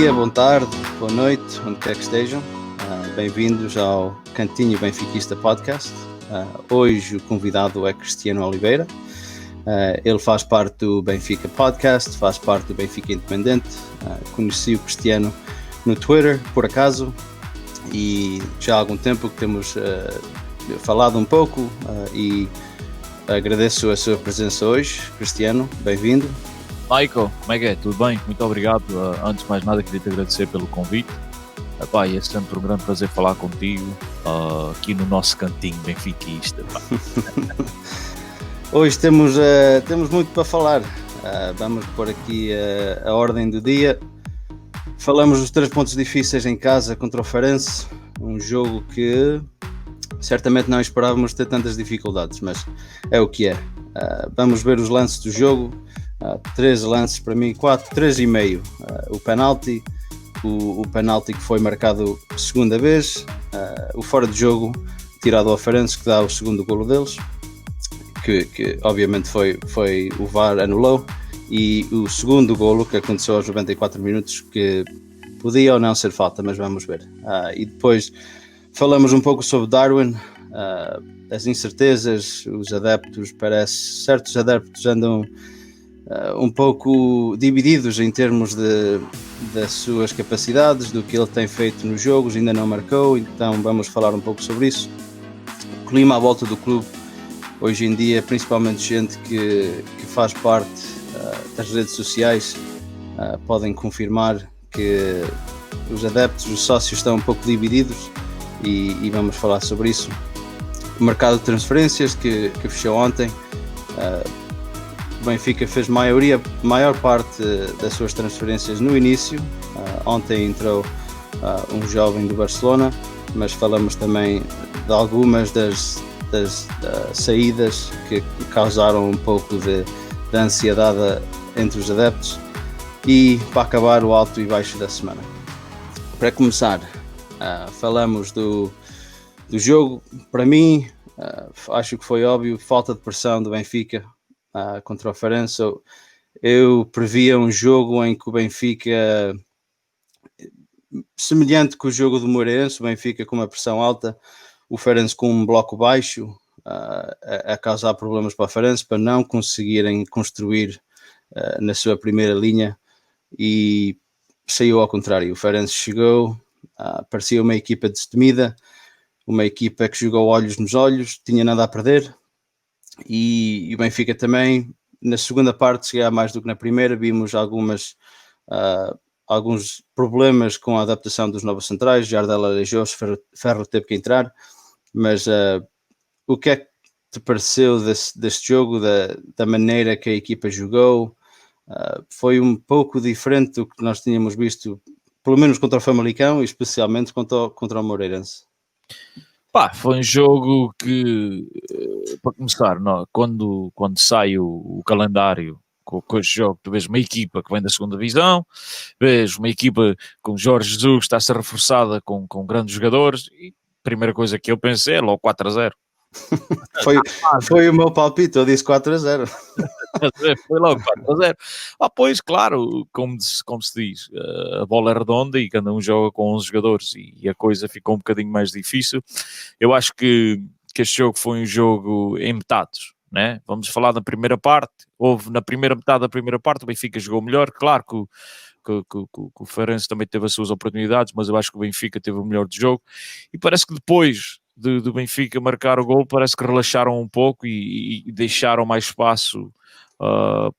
dia, boa tarde, boa noite, onde quer que estejam. Bem-vindos ao Cantinho Benfiquista Podcast. Hoje o convidado é Cristiano Oliveira. Ele faz parte do Benfica Podcast, faz parte do Benfica Independente. Conheci o Cristiano no Twitter, por acaso, e já há algum tempo que temos falado um pouco e agradeço a sua presença hoje. Cristiano, bem-vindo. Michael, como é que é? Tudo bem? Muito obrigado. Antes de mais nada, queria te agradecer pelo convite. É sempre um grande prazer falar contigo aqui no nosso cantinho benfiquista. Hoje temos muito para falar. Vamos pôr aqui a ordem do dia. Falamos dos 3 pontos difíceis em casa contra o Farense, um jogo que certamente não esperávamos ter tantas dificuldades, mas é o que é. Vamos ver os lances do jogo. 3 lances para mim, 3,5. O penalti, o penalti que foi marcado segunda vez, o fora de jogo tirado ao Farense que dá o segundo golo deles, que obviamente foi o VAR anulou, e o segundo golo que aconteceu aos 94 minutos, que podia ou não ser falta, mas vamos ver. E depois falamos um pouco sobre Darwin, as incertezas, os adeptos, certos adeptos andam um pouco divididos em termos das suas capacidades, do que ele tem feito nos jogos, ainda não marcou, então vamos falar um pouco sobre isso. O clima à volta do clube, hoje em dia, principalmente gente que faz parte das redes sociais, podem confirmar que os adeptos, os sócios estão um pouco divididos e vamos falar sobre isso. O mercado de transferências que fechou ontem, o Benfica fez maior parte das suas transferências no início. Ontem entrou um jovem do Barcelona, mas falamos também de algumas das saídas que causaram um pouco de ansiedade entre os adeptos. E para acabar, o alto e baixo da semana. Para começar, falamos do jogo. Para mim, acho que foi óbvio, falta de pressão do Benfica contra o Farense. Eu previa um jogo em que o Benfica, semelhante com o jogo do Moreirense, o Benfica com uma pressão alta, o Farense com um bloco baixo, a causar problemas para o Farense, para não conseguirem construir na sua primeira linha, e saiu ao contrário. O Farense chegou, parecia uma equipa destemida, uma equipa que jogou olhos nos olhos, tinha nada a perder. E o Benfica também, na segunda parte, se calhar mais do que na primeira, vimos alguns problemas com a adaptação dos novos centrais. Jardel aleijou-se, Ferro teve que entrar, mas o que é que te pareceu deste jogo, da maneira que a equipa jogou? Foi um pouco diferente do que nós tínhamos visto, pelo menos contra o Famalicão e especialmente contra o Moreirense. Foi um jogo que, para começar, quando sai o calendário com este jogo, tu vês uma equipa que vem da segunda divisão, vês uma equipa com Jorge Jesus que está a ser reforçada com grandes jogadores, e a primeira coisa que eu pensei é logo 4-0. Foi o meu palpite, eu disse 4-0. Foi logo 4-0. Pois, claro, como se diz, a bola é redonda e cada um joga com 11 jogadores e a coisa ficou um bocadinho mais difícil. Eu acho que este jogo foi um jogo em metades, né? Vamos falar da primeira parte. Na primeira metade da primeira parte o Benfica jogou melhor. Claro que o Farense também teve as suas oportunidades, mas eu acho que o Benfica teve o melhor de jogo, e parece que depois do Benfica marcar o gol, parece que relaxaram um pouco e deixaram mais espaço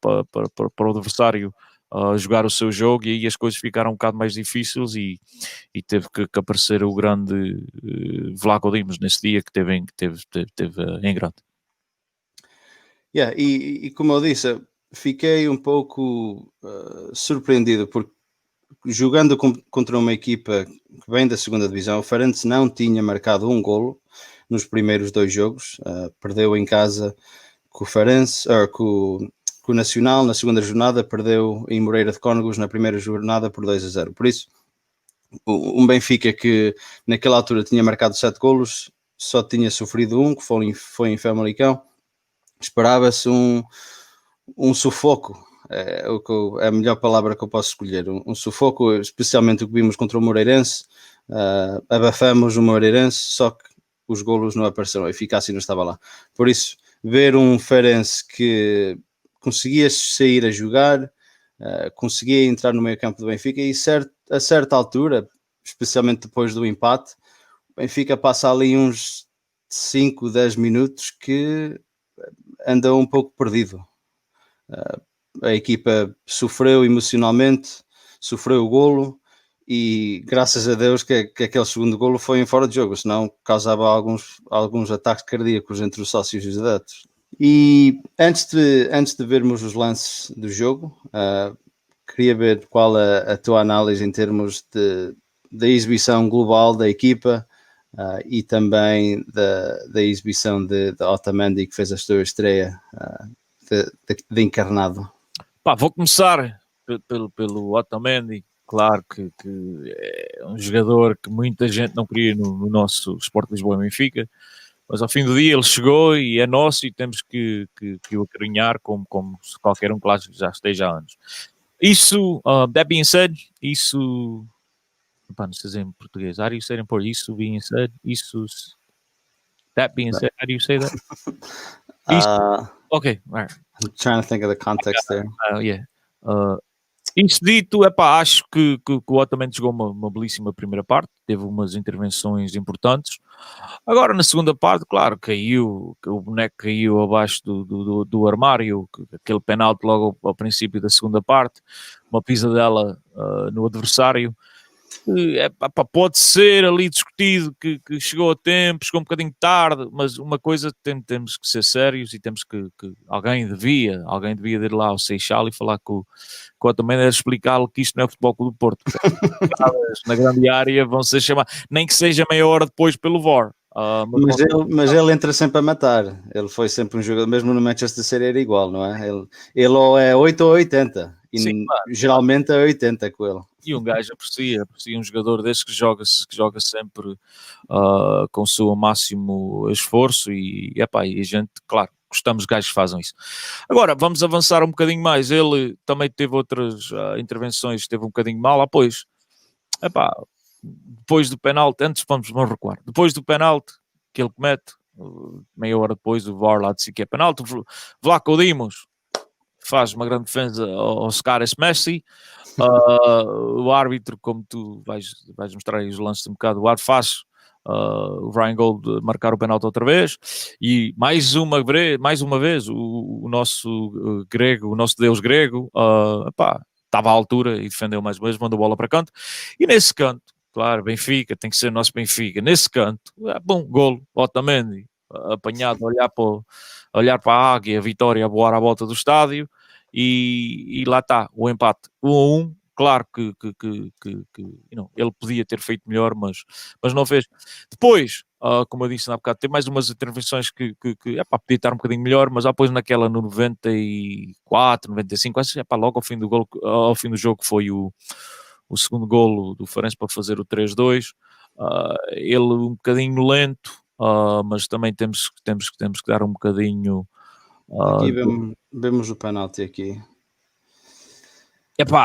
para o adversário jogar o seu jogo, e aí as coisas ficaram um bocado mais difíceis e teve que aparecer o grande Vlaco Dimos nesse dia, que teve em grande. E como eu disse, fiquei um pouco surpreendido, porque jogando contra uma equipa que vem da segunda divisão, o Farense não tinha marcado um golo nos primeiros 2 jogos, perdeu em casa com o Farense, com o Nacional na segunda jornada, perdeu em Moreira de Cónegos na primeira jornada por 2-0. Por isso, um Benfica que naquela altura tinha marcado 7 golos, só tinha sofrido um, que foi em Famalicão. Esperava-se um sufoco É a melhor palavra que eu posso escolher. Um sufoco, especialmente o que vimos contra o Moreirense. Abafamos o Moreirense, só que os golos não apareceram, a eficácia não estava lá. Por isso, ver um Feirense que conseguia sair a jogar, conseguia entrar no meio campo do Benfica e a certa altura, especialmente depois do empate, o Benfica passa ali uns 5, 10 minutos que anda um pouco perdido. A equipa sofreu emocionalmente, sofreu o golo e graças a Deus que aquele segundo golo foi em fora de jogo, senão causava alguns ataques cardíacos entre os sócios e os adeptos. E antes de vermos os lances do jogo, queria ver qual a tua análise em termos da exibição global da equipa e também da exibição de Otamendi, que fez a sua estreia de encarnado. Vou começar pelo Otamendi. Claro que é um jogador que muita gente não queria no nosso Sport Lisboa e Benfica, mas ao fim do dia ele chegou e é nosso e temos que o acarinhar como se qualquer um que lá já esteja há anos. Isso, that being said, isso... não sei dizer em português. How do you say it in Portuguese? Isso being said, isso... That being said, how do you say that? Okay, all right. I'm trying to think of the context there. Yeah. Isso dito, acho que o Otamendi jogou uma belíssima primeira parte, teve umas intervenções importantes. Agora, na segunda parte, claro, o boneco caiu abaixo do armário, aquele penalti logo ao princípio da segunda parte, uma pisadela no adversário. Pode ser ali discutido que chegou a tempo, chegou um bocadinho tarde, mas uma coisa temos que ser sérios e temos que alguém devia ir lá ao Seixal e falar com o Otamendi, era explicar-lhe que isto não é o Futebol Clube do Porto, na grande área vão ser chamados, nem que seja meia hora depois pelo VAR. Mas ele entra sempre a matar. Ele foi sempre um jogador, mesmo no Manchester City era igual, não é? Ele ou é 8 ou 80 e sim, geralmente é 80 com ele. E um gajo aprecia um jogador desse que joga sempre com o seu máximo esforço e a gente, claro, gostamos de gajos que fazem isso. Agora, vamos avançar um bocadinho mais. Ele também teve outras intervenções, esteve um bocadinho mal. Depois do penalti, antes vamos recuar. Depois do penalti que ele comete, meia hora depois, o VAR lá disse que é penalti. Vlaco Dimos faz uma grande defesa ao Scares Messi. O árbitro, como tu vais mostrar aí os lances um bocado, o árbitro faz o Ryan Gold marcar o penalti outra vez e mais uma vez o nosso grego, o nosso deus grego estava à altura e defendeu mais uma vez, mandou a bola para canto e nesse canto, claro, Benfica, tem que ser nosso Benfica, nesse canto, golo, Otamendi apanhado, olhar para a águia, a vitória a voar à volta do estádio. E lá está, o empate 1-1, claro que ele podia ter feito melhor, mas não fez. Depois, como eu disse há bocado, teve mais umas intervenções que podia estar um bocadinho melhor, mas depois naquela no 94, 95, acho que logo ao fim do jogo foi o segundo golo do Feirense para fazer o 3-2, ele um bocadinho lento, mas também temos que dar um bocadinho... Aqui vemos o penalti aqui.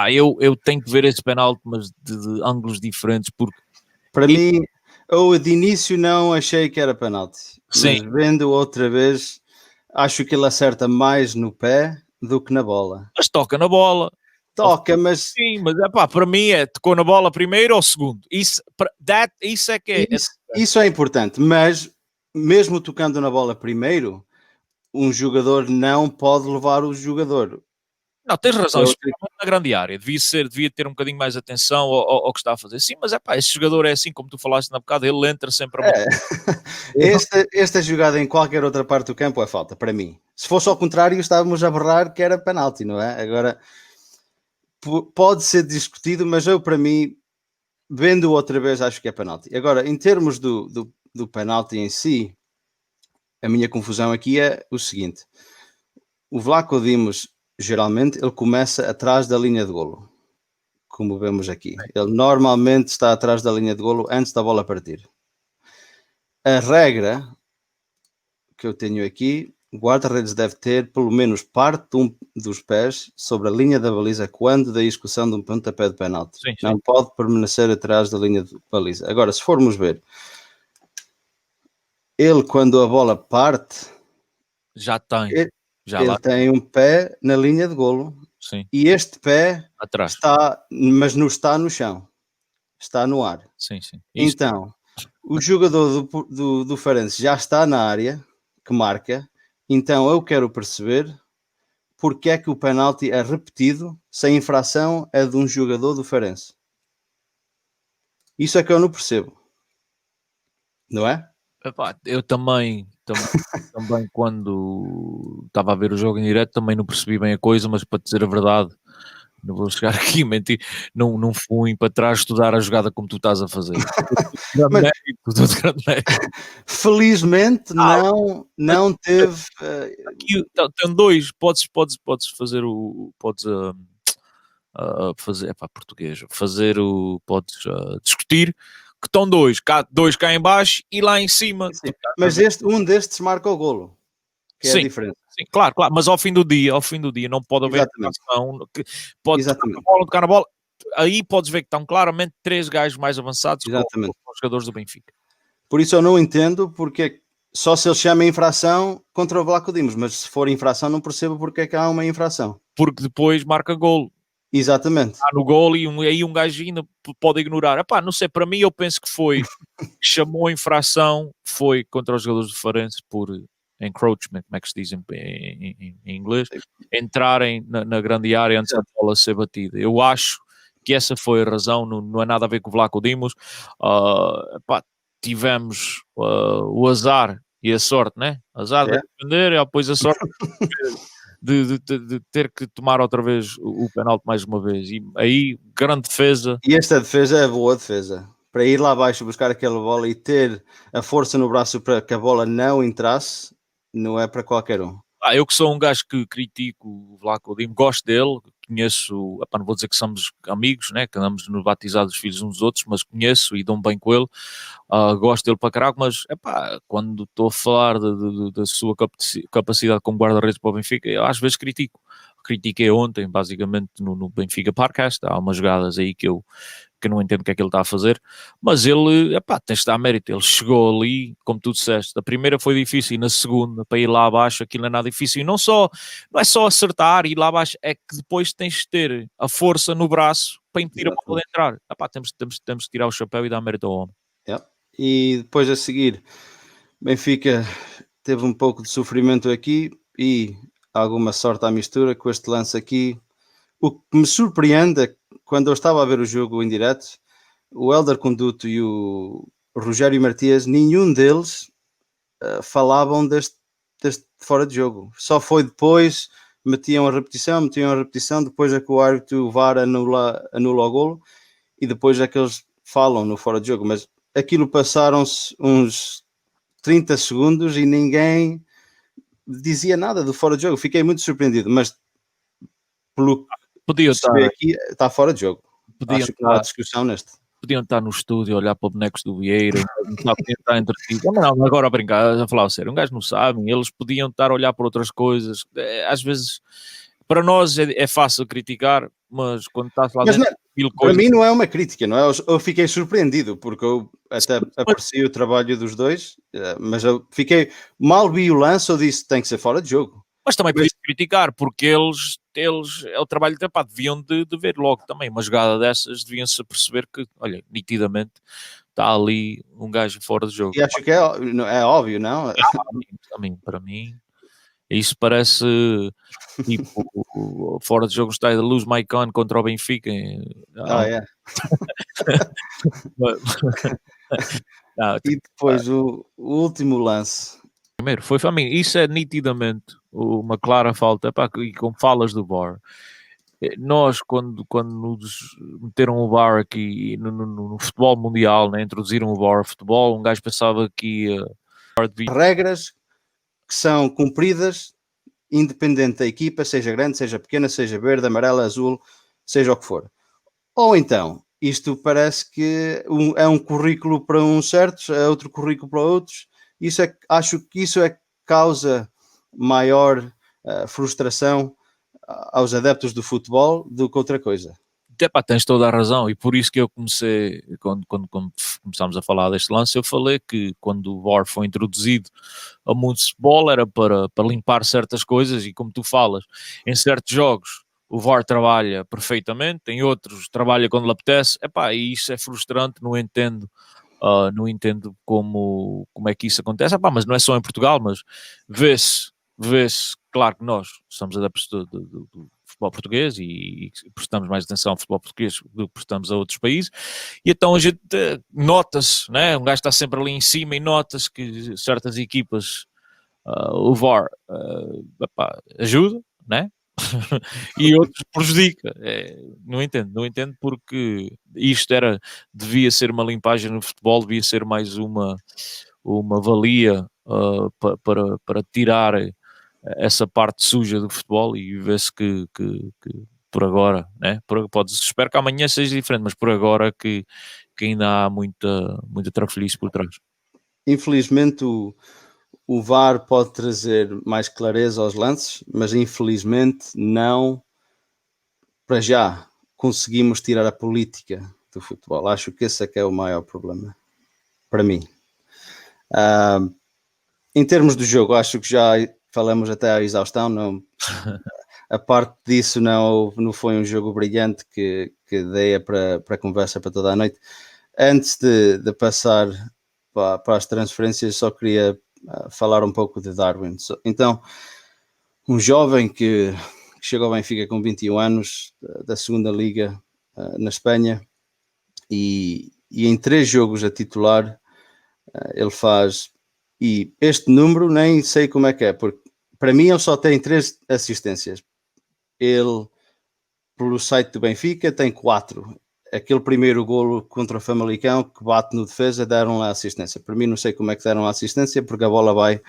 Eu tenho que ver esse penalti, mas de ângulos diferentes, porque... Para mim, eu de início não achei que era penalti. Sim. Mas vendo outra vez, acho que ele acerta mais no pé do que na bola. Mas toca na bola. Mas... Sim, mas para mim tocou na bola primeiro ou segundo. Isso é que é... Isso é importante, mas mesmo tocando na bola primeiro... um jogador não pode levar o jogador. Não, tens razão, na grande área, devia ter um bocadinho mais atenção ao que está a fazer. Sim, mas esse jogador é assim, como tu falaste na bocada, ele entra sempre a... Esta jogada em qualquer outra parte do campo é falta, para mim. Se fosse ao contrário, estávamos a berrar que era penalti, não é? Agora, pode ser discutido, mas eu, para mim, vendo outra vez, acho que é penalti. Agora, em termos do penalti em si, a minha confusão aqui é o seguinte: o Vlaco Dimos, geralmente, ele começa atrás da linha de golo, como vemos aqui. Ele normalmente está atrás da linha de golo antes da bola partir. A regra que eu tenho aqui O guarda-redes deve ter pelo menos parte dos pés sobre a linha da baliza quando da execução de um pontapé de penalti. Sim, sim. Não pode permanecer atrás da linha de baliza. Agora, se formos ver, ele quando a bola parte, Já tem. ele tem um pé na linha de golo. Sim. E este pé Atrás. mas não está no chão. Está no ar. Sim, sim. Isso. Então, o jogador do Farense já está na área que marca. Então, eu quero perceber porque é que o penalti é repetido se a infração é de um jogador do Farense. Isso é que eu não percebo. Não é? Epá, eu também quando estava a ver o jogo em direto também não percebi bem a coisa, mas para dizer a verdade, não vou chegar aqui e mentir, não fui para trás estudar a jogada como tu estás a fazer. Mas, felizmente não teve. Aqui tem dois, podes fazer o. Podes fazer, português, podes discutir que estão dois cá em baixo e lá em cima. Sim, mas um destes marca o golo, que é a diferença. Sim, claro, mas ao fim do dia não pode haver ação, pode tocar na bola, aí podes ver que estão claramente 3 gajos mais avançados com os jogadores do Benfica. Por isso eu não entendo porque só se ele chama infração contra o Vlaco Dimos, mas se for infração não percebo porque é que há uma infração. Porque depois marca golo. Exatamente. Está no golo e aí um gajo ainda pode ignorar. Epá, não sei, para mim eu penso que chamou a infração, foi contra os jogadores do Farense por encroachment, como é que se diz em inglês, entrarem na grande área antes da bola ser batida. Eu acho que essa foi a razão, não é nada a ver com o Vlaco Dimos. Tivemos o azar e a sorte, né? Azar de defender e depois a sorte de ter que tomar outra vez o penalti mais uma vez. E aí, grande defesa. E esta defesa é boa defesa. Para ir lá abaixo buscar aquela bola e ter a força no braço para que a bola não entrasse, não é para qualquer um. Eu que sou um gajo que critico o Vlaco Dimos, gosto dele, conheço, não vou dizer que somos amigos, né, que andamos no batizado dos filhos uns dos outros, mas conheço e dou-me bem com ele, gosto dele para caraco, mas quando estou a falar da sua capacidade como guarda-redes para o Benfica, eu às vezes critiquei ontem, basicamente no Benfica Parcast, há umas jogadas aí que eu não entendo o que é que ele está a fazer, mas ele, tens de dar mérito, ele chegou ali, como tu disseste, a primeira foi difícil, e na segunda, para ir lá abaixo, aquilo não é nada difícil, e não é só acertar e ir lá abaixo, é que depois tens de ter a força no braço para impedir a bola de entrar. Temos que tirar o chapéu e dar mérito ao homem. E depois a seguir, Benfica teve um pouco de sofrimento aqui e alguma sorte à mistura com este lance aqui. O que me surpreende é quando eu estava a ver o jogo em direto, o Hélder Conduto e o Rogério Martínez, nenhum deles falavam deste fora de jogo. Só foi depois, metiam a repetição, depois é que o árbitro, o VAR anula o golo e depois é que eles falam no fora de jogo. Mas aquilo passaram-se uns 30 segundos e ninguém dizia nada do fora de jogo. Fiquei muito surpreendido, mas pelo Podia estar aqui, está fora de jogo. Acho que não há discussão neste. Podiam estar no estúdio a olhar para bonecos do Vieira, não estar entretido. Não, agora a brincar, a falar sério, um gajo não sabe, eles podiam estar a olhar para outras coisas. Às vezes, para nós é fácil criticar, mas quando estás lá dentro... Para mim não é uma crítica, não é? Eu fiquei surpreendido, porque eu até aprecio o trabalho dos dois, mas eu fiquei... Mal vi o lance, eu disse, tem que ser fora de jogo. Mas também podiam criticar, porque eles é o trabalho de deviam de ver logo também uma jogada dessas, deviam-se perceber que, olha, nitidamente está ali um gajo fora de jogo. E acho que é óbvio, não? Para mim, isso parece tipo fora de jogo está de Lose My Con contra o Benfica. E depois o último lance. Primeiro, foi para mim, isso é nitidamente uma clara falta, e como falas do VAR, nós quando nos meteram o VAR aqui no futebol mundial, né, introduziram o VAR ao futebol, um gajo pensava que regras que são cumpridas independente da equipa, seja grande, seja pequena, seja verde, amarela, azul, seja o que for. Ou então, isto parece que é um currículo para uns certos, é outro currículo para outros. Acho que isso é causa maior frustração aos adeptos do futebol do que outra coisa. Epá, tens toda a razão, e por isso que eu comecei, quando começámos a falar deste lance, eu falei que quando o VAR foi introduzido ao mundo de futebol era para limpar certas coisas, e como tu falas, em certos jogos o VAR trabalha perfeitamente, em outros trabalha quando lhe apetece, epá, e isso é frustrante, não entendo como é que isso acontece, epá, mas não é só em Portugal, mas vê-se, claro que nós somos adeptos do futebol português e prestamos mais atenção ao futebol português do que prestamos a outros países, e então a gente nota-se, né? Um gajo está sempre ali em cima e nota-se que certas equipas o VAR ajuda, né? E outros prejudica. Não entendo porque isto devia ser uma limpagem no futebol, devia ser mais uma valia para tirar essa parte suja do futebol, e vê-se que por agora, né? Espero que amanhã seja diferente, mas por agora que ainda há muita trafolhice por trás. Infelizmente o VAR pode trazer mais clareza aos lances, mas infelizmente não, para já, conseguimos tirar a política do futebol. Acho que esse é que é o maior problema, para mim. Em termos do jogo, acho que já falamos até à exaustão, não, a parte disso não foi um jogo brilhante que dei para conversa para toda a noite. Antes de passar para as transferências, só queria falar um pouco de Darwin. Então, um jovem que chegou ao Benfica com 21 anos, da segunda liga na Espanha, e em 3 jogos a titular ele faz, e este número nem sei como é que é, porque para mim ele só tem 3 assistências. Ele, pelo site do Benfica, tem 4. Aquele primeiro golo contra o Famalicão que bate no defesa, deram lá assistência. Para mim não sei como é que deram a assistência, porque a bola vai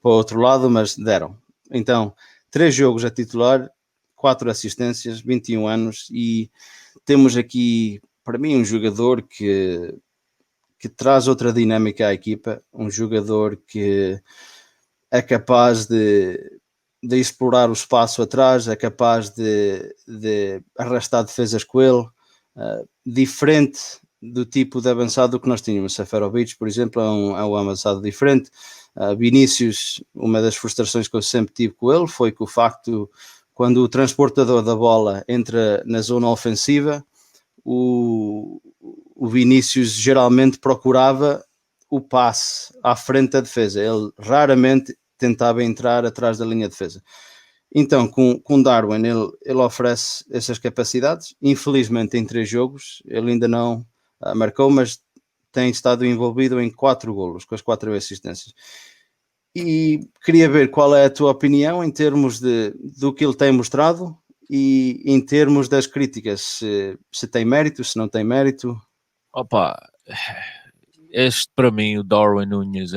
para o outro lado, mas deram. Então, 3 jogos a titular, 4 assistências, 21 anos, e temos aqui, para mim, um jogador que traz outra dinâmica à equipa, um jogador que é capaz de explorar o espaço atrás, é capaz de arrastar defesas com ele, diferente do tipo de avançado que nós tínhamos. Seferovic, por exemplo, é um avançado diferente. Vinícius, uma das frustrações que eu sempre tive com ele foi que o facto, quando o transportador da bola entra na zona ofensiva, o Vinícius geralmente procurava o passe à frente da defesa. Ele raramente tentava entrar atrás da linha de defesa. Então, com Darwin, ele oferece essas capacidades. Infelizmente, em 3 jogos, ele ainda não marcou, mas tem estado envolvido em 4 golos, com as 4 assistências. E queria ver qual é a tua opinião em termos do que ele tem mostrado e em termos das críticas, se tem mérito, se não tem mérito. Opa, este para mim, o Darwin Núñez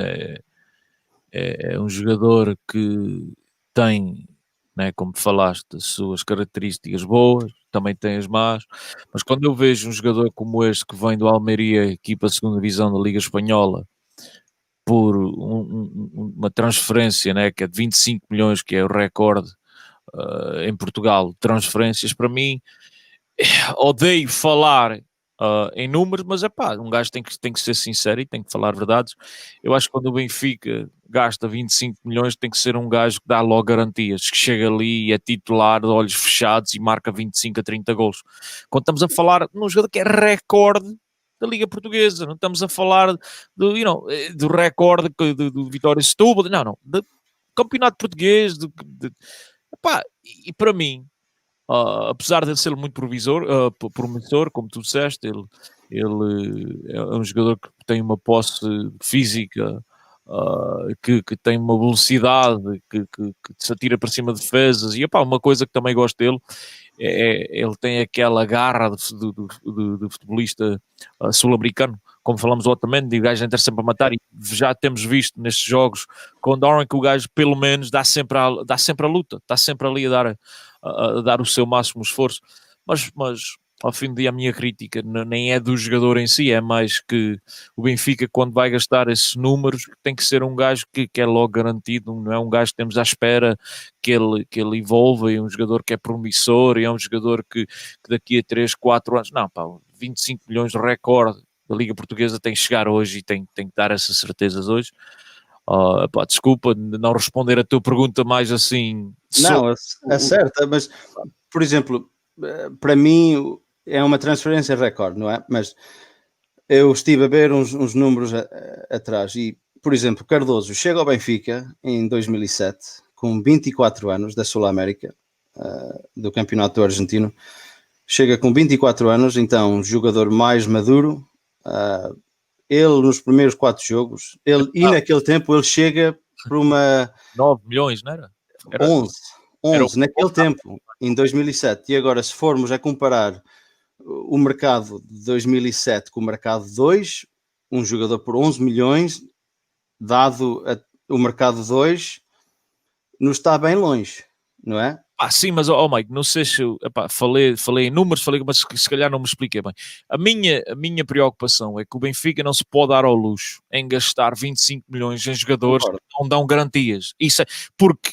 é um jogador que tem, né, como falaste, as suas características boas, também tem as más, mas quando eu vejo um jogador como este que vem do Almeria, equipa segunda divisão da Liga Espanhola, por uma transferência, né, que é de 25 milhões, que é o recorde em Portugal de transferências, para mim, odeio falar em números, mas é pá, um gajo tem que ser sincero e tem que falar verdades. Eu acho que quando o Benfica gasta 25 milhões, tem que ser um gajo que dá logo garantias, que chega ali e é titular de olhos fechados e marca 25 a 30 golos. Quando estamos a falar num jogador que é recorde da Liga Portuguesa, não estamos a falar do recorde do Vitória Setúbal, não, do Campeonato Português, epá, e para mim, apesar de ser muito promissor, como tu disseste, ele é um jogador que tem uma posse física, que tem uma velocidade, que se atira para cima de defesas, e uma coisa que também gosto dele, ele tem aquela garra de futebolista sul-americano, como falamos outamente, de o gajo entra sempre a matar, e já temos visto nestes jogos com o Darwin que o gajo pelo menos dá sempre a luta, está sempre ali a dar o seu máximo esforço, mas ao fim do dia a minha crítica nem é do jogador em si, é mais que o Benfica, quando vai gastar esses números, tem que ser um gajo que é logo garantido, não é um gajo que temos à espera que ele evolva, e um jogador que é promissor, e é um jogador que daqui a 3, 4 anos, não, pá, 25 milhões de recorde da Liga Portuguesa tem que chegar hoje, e tem que dar essas certezas hoje. Pá, desculpa não responder a tua pergunta mais assim. Não, é certa, mas, por exemplo, para mim é uma transferência recorde, não é? Mas eu estive a ver uns números atrás e, por exemplo, Cardoso chega ao Benfica em 2007 com 24 anos da Sul-América, do Campeonato Argentino. Chega com 24 anos, então jogador mais maduro. Ele nos primeiros 4 jogos, e naquele tempo ele chega por uma 9 milhões, não era? 11 naquele tempo, em 2007. E agora, se formos a comparar o mercado de 2007 com o mercado de hoje, um jogador por 11 milhões, dado o mercado de hoje, não está bem longe, não é? Sim, mas, Mike, não sei se falei em números, mas se calhar não me expliquei bem. A minha preocupação é que o Benfica não se pode dar ao luxo em gastar 25 milhões em jogadores que não dão garantias. Isso é porque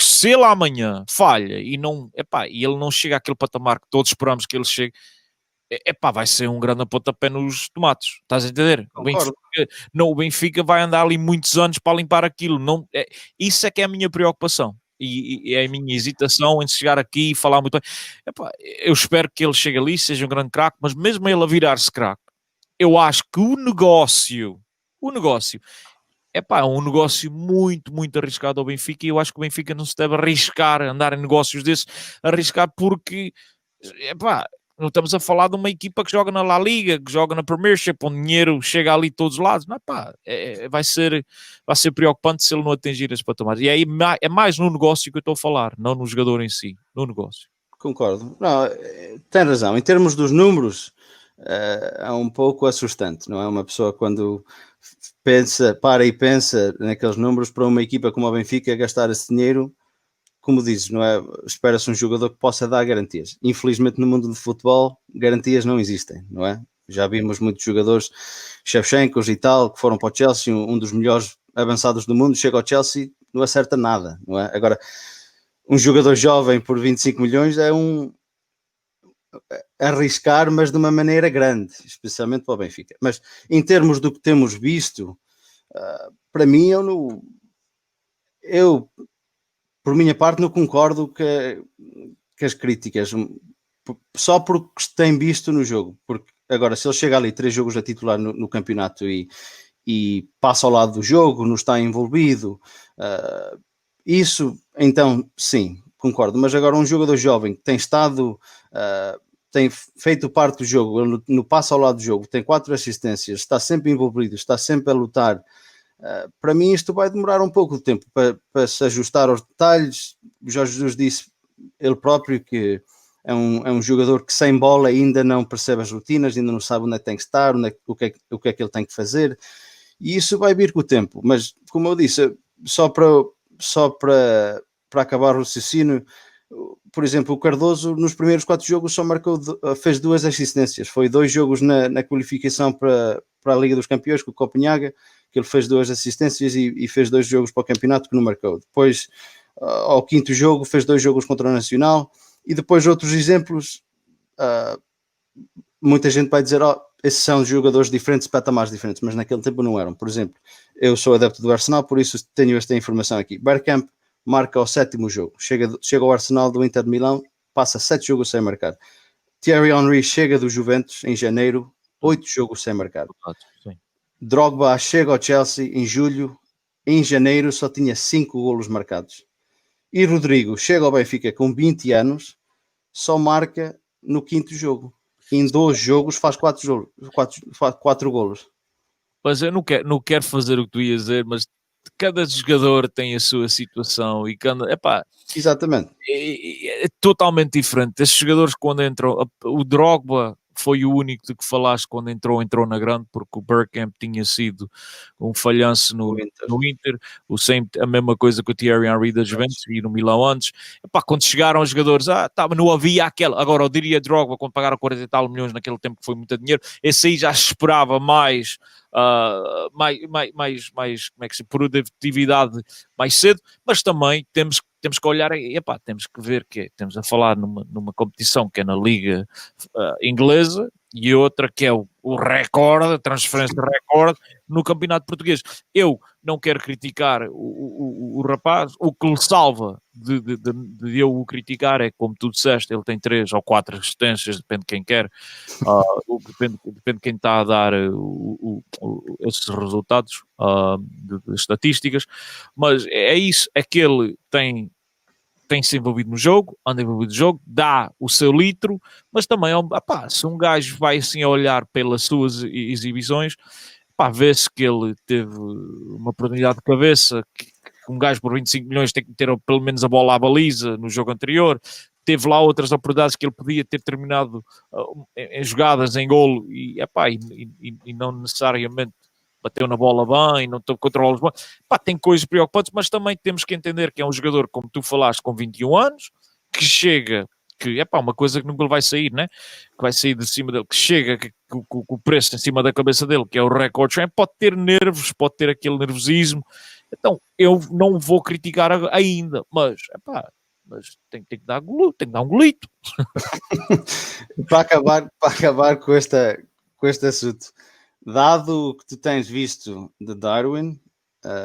se ele amanhã falha e ele não chega àquele patamar que todos esperamos que ele chegue, vai ser um grande pontapé nos tomates. Estás a entender? O Benfica vai andar ali muitos anos para limpar aquilo. Isso é que é a minha preocupação. E é a minha hesitação em chegar aqui e falar muito bem. Eu espero que ele chegue ali, seja um grande craque, mas mesmo ele a virar-se craque, eu acho que o negócio é um negócio muito, muito arriscado ao Benfica, e eu acho que o Benfica não se deve arriscar a andar em negócios desses, arriscar porque, não estamos a falar de uma equipa que joga na La Liga, que joga na Premiership, onde o dinheiro chega ali de todos os lados. Não, vai ser preocupante se ele não atingir esse patamar. E aí é mais no negócio que eu estou a falar, não no jogador em si, no negócio. Concordo. Não, tem razão. Em termos dos números, é um pouco assustante, não é? Uma pessoa quando para e pensa naqueles números, para uma equipa como a Benfica gastar esse dinheiro, como dizes, não é? Espera-se um jogador que possa dar garantias. Infelizmente, no mundo do futebol, garantias não existem, não é? Já vimos muitos jogadores, Shevchenkos e tal, que foram para o Chelsea, um dos melhores avançados do mundo, chega ao Chelsea, não acerta nada, não é? Agora, um jogador jovem por 25 milhões é arriscar, mas de uma maneira grande, especialmente para o Benfica. Mas em termos do que temos visto, para mim, eu por minha parte, não concordo que as críticas, só porque se tem visto no jogo. Porque agora, se ele chega ali 3 jogos a titular no campeonato e passa ao lado do jogo, não está envolvido, isso, então, sim, concordo. Mas agora, um jogador jovem que tem estado, tem feito parte do jogo, ele no passa ao lado do jogo, tem 4 assistências, está sempre envolvido, está sempre a lutar. Para mim isto vai demorar um pouco de tempo para se ajustar aos detalhes. O Jorge Jesus disse ele próprio que é um jogador que sem bola ainda não percebe as rotinas, ainda não sabe onde é que tem que estar, o que é que ele tem que fazer, e isso vai vir com o tempo. Mas como eu disse, só para acabar o raciocínio, por exemplo, o Cardoso nos primeiros 4 jogos só fez 2 assistências. Foi 2 jogos na qualificação para a Liga dos Campeões com o Copenhaga, que ele fez 2 assistências e fez 2 jogos para o campeonato que não marcou. Depois, ao 5º jogo, fez 2 jogos contra o Nacional, e depois outros exemplos. Muita gente vai dizer, esses são jogadores diferentes, patamares diferentes, mas naquele tempo não eram. Por exemplo, eu sou adepto do Arsenal, por isso tenho esta informação aqui. Bergkamp marca o 7º jogo, chega ao Arsenal do Inter de Milão, passa 7 jogos sem marcar. Thierry Henry chega do Juventus em janeiro, 8 jogos sem marcar. Sim. Drogba chega ao Chelsea em julho, em janeiro só tinha 5 golos marcados. E Rodrigo chega ao Benfica com 20 anos, só marca no 5º jogo. Em 2 jogos faz 4 golos. Mas eu não quero fazer o que tu ias dizer, mas cada jogador tem a sua situação e exatamente. É totalmente diferente. Esses jogadores, quando entram, o Drogba foi o único de que falaste quando entrou na grande, porque o Bergkamp tinha sido um falhanço no Inter, a mesma coisa que o Thierry Henry da Juventus e no Milão antes. Epá, quando chegaram os jogadores, não havia aquela. Agora, eu diria Drogba, quando pagaram 40 e tal milhões naquele tempo, que foi muito dinheiro, esse aí já se esperava mais como é que se produtividade mais cedo, mas também temos que olhar, temos que ver que estamos a falar numa competição que é na Liga Inglesa e outra que é o recorde, a transferência de recorde no Campeonato Português. Eu não quero criticar o rapaz, o que lhe salva de eu o criticar é, como tu disseste, ele tem 3 ou 4 assistências, depende de quem quer, depende de quem está a dar esses resultados de estatísticas, mas é isso, é que ele tem-se envolvido no jogo, anda envolvido no jogo, dá o seu litro, mas também, se um gajo vai assim a olhar pelas suas exibições, vê-se que ele teve uma oportunidade de cabeça, que um gajo por 25 milhões tem que meter pelo menos a bola à baliza no jogo anterior, teve lá outras oportunidades que ele podia ter terminado em jogadas, em golo, e não necessariamente bateu na bola bem, não controla os bolas. Tem coisas preocupantes, mas também temos que entender que é um jogador, como tu falaste, com 21 anos, que chega, que é uma coisa que nunca vai sair, né? Que vai sair de cima dele, que chega com o preço em cima da cabeça dele, que é o record train, pode ter nervos, pode ter aquele nervosismo. Então, eu não vou criticar ainda, mas tem que dar um golito. para acabar com este assunto, dado o que tu tens visto de Darwin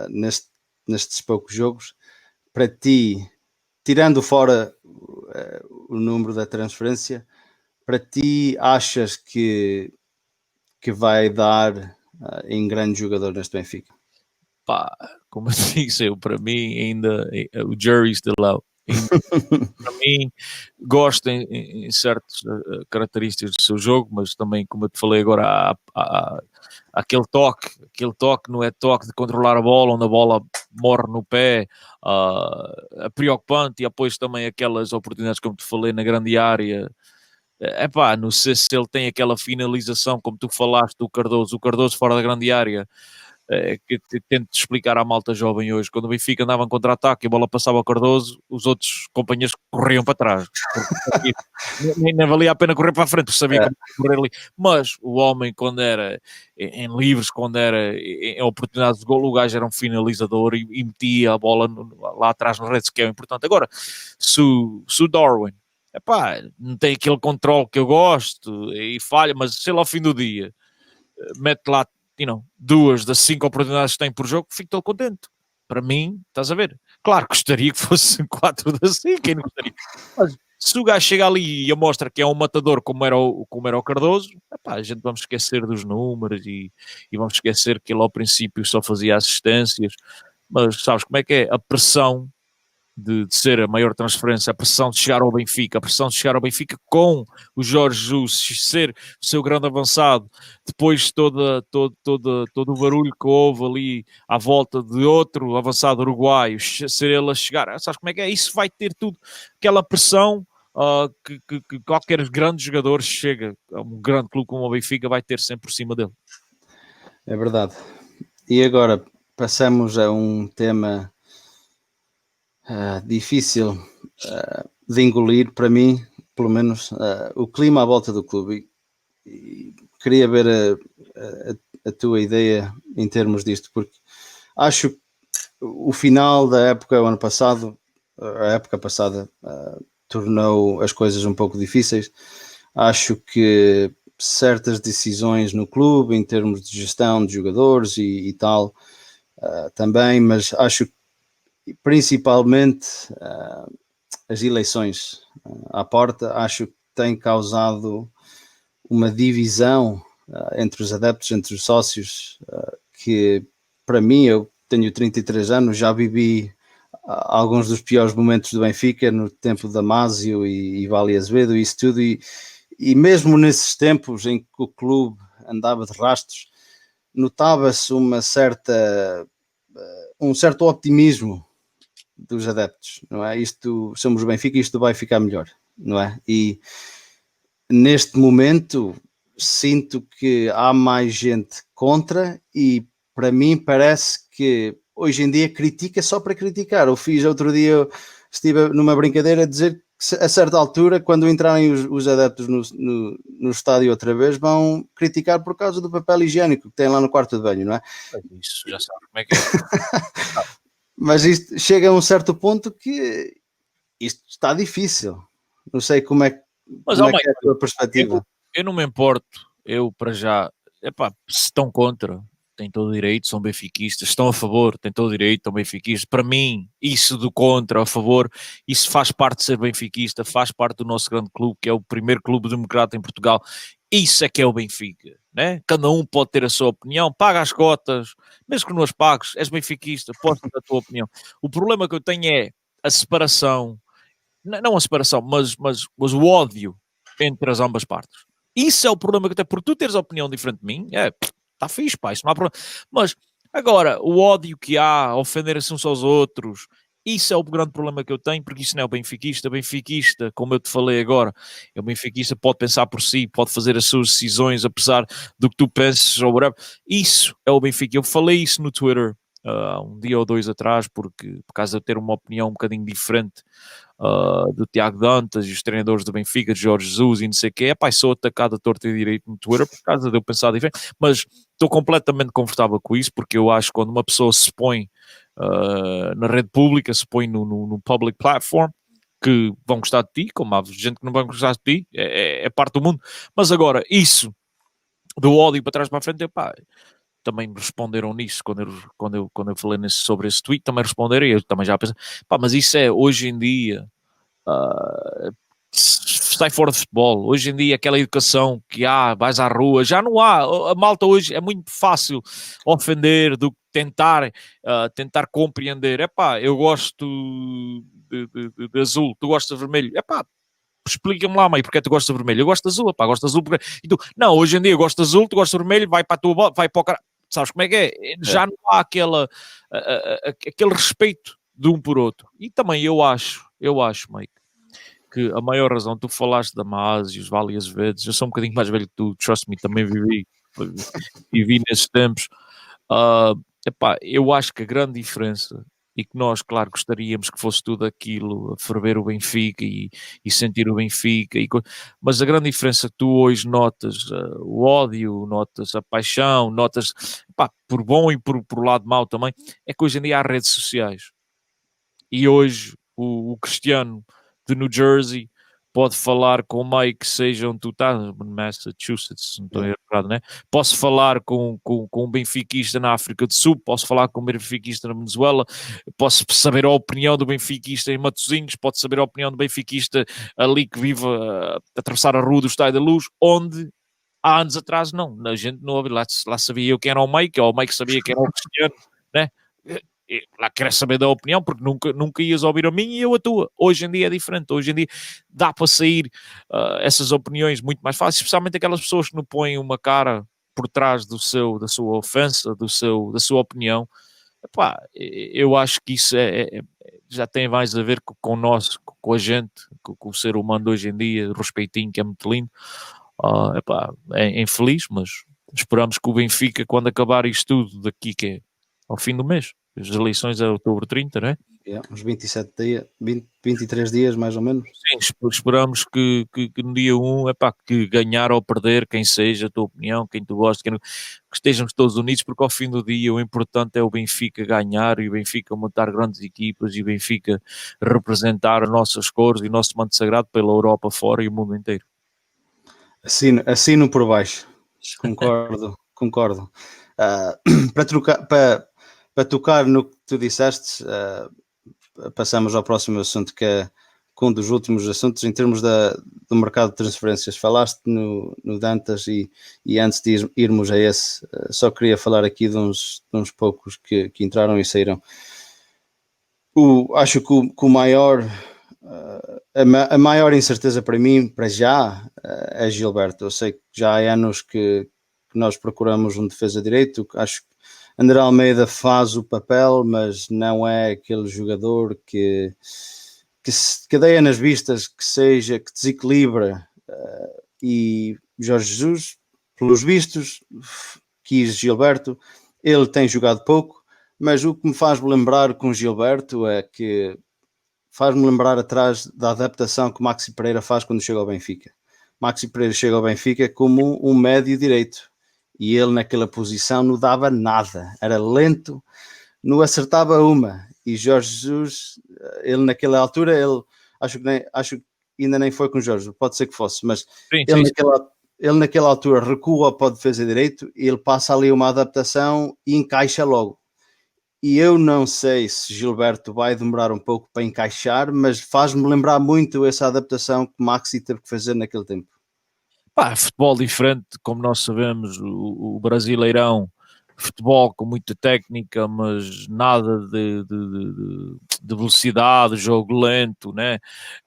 nestes poucos jogos, para ti, tirando fora o número da transferência, para ti achas que vai dar em grande jogador neste Benfica? Como eu disse, para mim ainda o jury still out. Para mim, gosto em certas características do seu jogo, mas também, como eu te falei agora, há aquele toque não é toque de controlar a bola, onde a bola morre no pé, é preocupante, e depois também aquelas oportunidades, como te falei, na grande área. Não sei se ele tem aquela finalização, como tu falaste, o Cardoso fora da grande área, que tento explicar à malta jovem hoje. Quando o Benfica andava em contra-ataque e a bola passava ao Cardoso, os outros companheiros corriam para trás. Nem valia a pena correr para a frente, porque sabia como correr ali. Mas o homem, quando era em livres, quando era em oportunidades de gol, o gajo era um finalizador e metia a bola lá atrás no redes, que é importante. Agora, se o Darwin não tem aquele controle que eu gosto e falha, mas sei lá, ao fim do dia mete lá 2 das 5 oportunidades que tem por jogo, fico todo contente. Para mim, estás a ver? Claro, gostaria que fosse 4 das 5, quem não gostaria? Mas se o gajo chega ali e mostra que é um matador como era o Cardoso, a gente vamos esquecer dos números e vamos esquecer que ele ao princípio só fazia assistências, mas sabes como é que é? A pressão de ser a maior transferência, a pressão de chegar ao Benfica, com o Jorge Jesus ser o seu grande avançado, depois todo o barulho que houve ali à volta de outro avançado uruguaio, ser ele a chegar, sabes como é que é? Isso vai ter tudo, aquela pressão que qualquer grande jogador chega a um grande clube como o Benfica vai ter sempre por cima dele. É verdade. E agora passamos a um tema difícil de engolir para mim, pelo menos, o clima à volta do clube. E queria ver a tua ideia em termos disto, porque acho que o final da época, o ano passado, a época passada, tornou as coisas um pouco difíceis. Acho que certas decisões no clube, em termos de gestão de jogadores e tal, também, mas acho que principalmente as eleições à porta, acho que tem causado uma divisão entre os adeptos, entre os sócios, que para mim, eu tenho 33 anos, já vivi alguns dos piores momentos do Benfica, no tempo de Damásio e Vale Azevedo e isso tudo, e mesmo nesses tempos em que o clube andava de rastros, notava-se um certo optimismo dos adeptos, não é? Isto, somos o Benfica, isto vai ficar melhor, não é? E neste momento sinto que há mais gente contra e para mim parece que hoje em dia critica só para criticar. Eu fiz outro dia, estive numa brincadeira a dizer que a certa altura, quando entrarem os adeptos no estádio outra vez, vão criticar por causa do papel higiênico que tem lá no quarto de banho, não é? Isso já sabe como é que é. Mas isto chega a um certo ponto que isto está difícil. Não sei como é que é a tua perspectiva. Eu não me importo, eu para já, se estão contra, têm todo o direito, são benfiquistas, se estão a favor, têm todo o direito, são benfiquistas. Para mim, isso do contra, a favor, isso faz parte de ser benfiquista, faz parte do nosso grande clube, que é o primeiro clube democrata em Portugal. Isso é que é o Benfica, né? Cada um pode ter a sua opinião, paga as cotas, mesmo que não as pagues, és benfiquista, podes ter a tua opinião. O problema que eu tenho é a separação, não a separação, mas o ódio entre as ambas partes. Isso é o problema que eu tenho, porque tu teres a opinião diferente de mim, está fixe, pá, isso não há problema. Mas agora, o ódio que há, ofender-se uns aos outros, isso é o grande problema que eu tenho, porque isso não é o benfiquista. Benfiquista, como eu te falei agora, o benfiquista pode pensar por si, pode fazer as suas decisões, apesar do que tu penses ou whatever. Isso é o Benfica. Eu falei isso no Twitter um dia ou dois atrás, porque por causa de eu ter uma opinião um bocadinho diferente do Tiago Dantas e os treinadores do Benfica, de Jorge Jesus e não sei o quê. Sou atacado a torto e direito no Twitter por causa de eu pensar diferente, mas estou completamente confortável com isso, porque eu acho que quando uma pessoa se põe na rede pública, se põe no public platform, que vão gostar de ti, como há gente que não vai gostar de ti, é parte do mundo. Mas agora, isso do ódio para trás para a frente, também me responderam nisso quando eu falei sobre esse tweet, também responderam e eu também já pensei, mas isso é hoje em dia, sai fora de futebol. Hoje em dia aquela educação que há, vais à rua, já não há. A malta hoje é muito fácil ofender do que tentar compreender. Eu gosto de azul, tu gostas de vermelho. Explica-me lá, mãe, porque é que tu gostas de vermelho? Eu gosto de azul, gosto de azul porque... E tu, não, hoje em dia eu gosto de azul, tu gostas de vermelho, vai para a tua bola, vai para o cara. Sabes como é que é? Já não há aquele respeito de um por outro. E também eu acho, Mike, que a maior razão, tu falaste da Maas e os Vale Azevedos, eu sou um bocadinho mais velho que tu, trust me, também vivi nesses tempos. Eu acho que a grande diferença, e que nós, claro, gostaríamos que fosse tudo aquilo, a ferver o Benfica e sentir o Benfica, mas a grande diferença que tu hoje notas o ódio, notas a paixão, notas, por bom e por lado mau também, é que hoje em dia há redes sociais. E hoje o Cristiano de New Jersey pode falar com o Mike, seja onde tu estás, Massachusetts, não estou errado, né? Posso falar com um benfiquista na África do Sul, posso falar com um benfiquista na Venezuela, posso saber a opinião do benfiquista em Matosinhos, posso saber a opinião do benfiquista ali que vive a atravessar a rua do Estádio da Luz, onde há anos atrás não, a gente não ouve, lá sabia eu quem era o Mike sabia quem era o Cristiano, né? Lá queres saber da opinião, porque nunca ias ouvir a minha e eu a tua. Hoje em dia é diferente, hoje em dia dá para sair essas opiniões muito mais fáceis, especialmente aquelas pessoas que não põem uma cara por trás da sua ofensa, da sua opinião. Eu acho que isso já tem mais a ver com nós, com a gente, com o ser humano de hoje em dia, o respeitinho que é muito lindo. É infeliz, mas esperamos que o Benfica, quando acabar isto tudo daqui, que é ao fim do mês, as eleições é outubro 30, não é? Uns 27 dias, 23 dias mais ou menos. Sim, esperamos que no dia 1, que ganhar ou perder, quem seja, a tua opinião, quem tu gosta, que estejamos todos unidos, porque ao fim do dia o importante é o Benfica ganhar e o Benfica montar grandes equipas e o Benfica representar as nossas cores e o nosso manto sagrado pela Europa fora e o mundo inteiro. Assino por baixo. Concordo. Para tocar no que tu disseste, passamos ao próximo assunto, que é um dos últimos assuntos em termos do mercado de transferências. Falaste no Dantas e antes de irmos a esse, só queria falar aqui de uns poucos que entraram e saíram. Acho que o maior, a maior incerteza para mim, para já, é Gilberto. Eu sei que já há anos que nós procuramos um defesa direito. Acho que André Almeida faz o papel, mas não é aquele jogador que cadeia nas vistas, que desequilibra. E Jorge Jesus pelos vistos, quis Gilberto. Ele tem jogado pouco, mas o que me faz lembrar com Gilberto é que faz-me lembrar atrás da adaptação que o Maxi Pereira faz quando chega ao Benfica. Maxi Pereira chega ao Benfica como um médio direito e ele naquela posição não dava nada, era lento, não acertava uma. E Jorge Jesus, ele naquela altura, acho que ainda nem foi com Jorge, pode ser que fosse, mas ele naquela altura recua para o defesa direito e ele passa ali uma adaptação e encaixa logo. E eu não sei se Gilberto vai demorar um pouco para encaixar, mas faz-me lembrar muito essa adaptação que Maxi teve que fazer naquele tempo. Futebol diferente, como nós sabemos, o Brasileirão, futebol com muita técnica, mas nada de velocidade, jogo lento, né?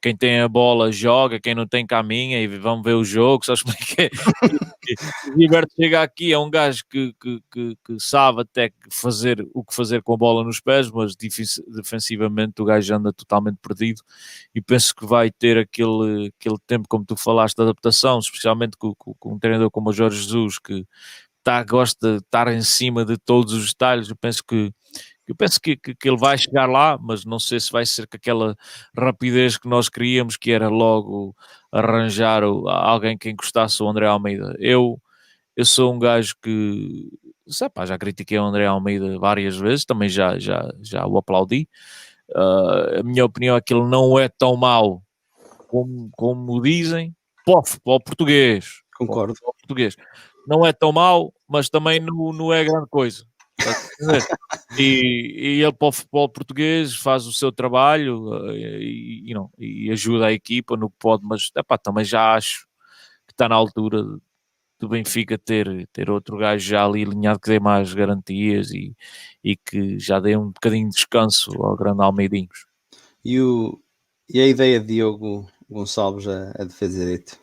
Quem tem a bola joga, quem não tem caminha e vão ver o jogo, sabes como é que é? O Gilberto chega aqui, é um gajo que sabe até fazer o que fazer com a bola nos pés, mas defensivamente o gajo anda totalmente perdido e penso que vai ter aquele tempo, como tu falaste, de adaptação, especialmente com um treinador como o Jorge Jesus, que gosta de estar em cima de todos os detalhes. Eu penso que ele vai chegar lá, mas não sei se vai ser com aquela rapidez que nós queríamos, que era logo arranjar alguém que encostasse o André Almeida. Eu sou um gajo que já critiquei o André Almeida várias vezes, também já o aplaudi. A minha opinião é que ele não é tão mau como dizem, para o futebol português. Concordo. Português. Não é tão mau, mas também não é grande coisa. E ele para o futebol português faz o seu trabalho e ajuda a equipa no que pode, mas também já acho que está na altura do Benfica ter outro gajo já ali alinhado que dê mais garantias e que já dê um bocadinho de descanso ao grande Almeidinhos. E a ideia de Diogo Gonçalves a defesa direito?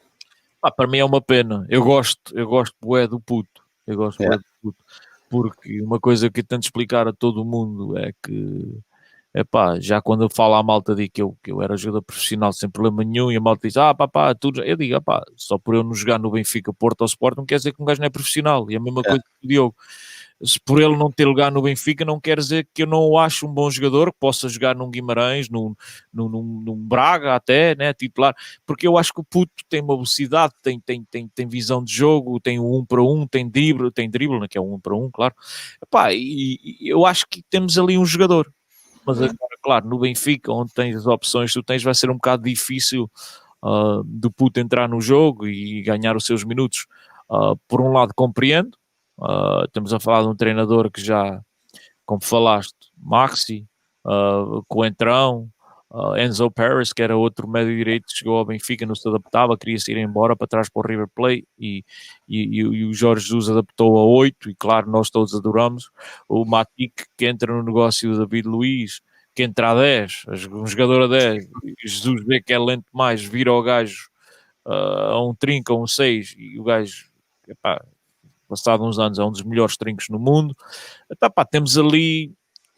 Para mim é uma pena. Eu gosto bué do puto. Bué do puto. Porque uma coisa que eu tento explicar a todo mundo é que já quando eu falo à malta de que eu era jogador profissional sem problema nenhum e a malta diz, tudo, eu digo, só por eu não jogar no Benfica, Porto ou Sport não quer dizer que um gajo não é profissional. E a mesma coisa que o Diogo. Se por ele não ter lugar no Benfica, não quer dizer que eu não o acho um bom jogador, que possa jogar num Guimarães, num Braga até, né, titular, porque eu acho que o puto tem uma velocidade, tem visão de jogo, tem um para um, tem drible, né, que é um para um, claro. E eu acho que temos ali um jogador. Mas agora, claro, no Benfica, onde tens as opções que tu tens, vai ser um bocado difícil do puto entrar no jogo e ganhar os seus minutos. Por um lado, compreendo. Estamos a falar de um treinador que já, como falaste, Maxi, Coentrão, Enzo Pérez, que era outro médio direito, chegou ao Benfica, não se adaptava, queria se ir embora para trás para o River Plate e o Jorge Jesus adaptou a 8 e claro, nós todos adoramos. O Matic, que entra no negócio do David Luiz, que entra a 10, um jogador a 10, Jesus vê que é lento demais, vira o gajo a um trinco, a um 6 e o gajo, passado uns anos, é um dos melhores trincos no mundo.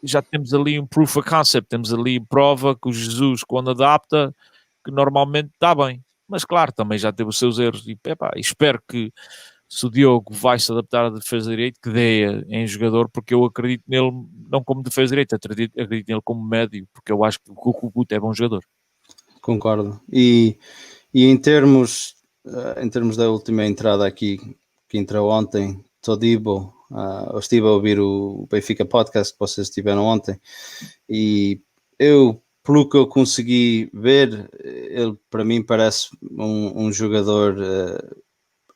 Já temos ali um proof of concept, temos ali prova que o Jesus, quando adapta, que normalmente dá bem. Mas claro, também já teve os seus erros e espero que se o Diogo vai se adaptar à defesa direita, que dê em jogador, porque eu acredito nele não como defesa direita, acredito nele como médio, porque eu acho que o Cucuto é bom jogador. Concordo. E em termos da última entrada aqui, que entrou ontem, Todibo, eu estive a ouvir o Benfica Podcast que vocês tiveram ontem e eu, pelo que eu consegui ver, ele para mim parece um jogador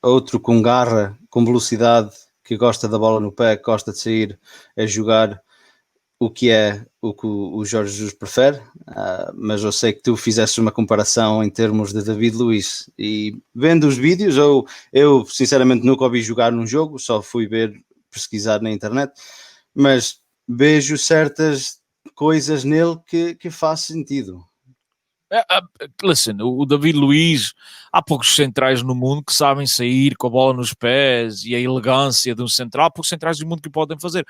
outro com garra, com velocidade, que gosta da bola no pé, que gosta de sair a jogar, o que o Jorge Jesus prefere, mas eu sei que tu fizeste uma comparação em termos de David Luiz e vendo os vídeos, eu sinceramente nunca ouvi jogar num jogo, só fui pesquisar na internet, mas vejo certas coisas nele que faz sentido. Listen, o David Luiz, há poucos centrais no mundo que sabem sair com a bola nos pés e a elegância de um central, há poucos centrais do mundo que o podem fazer,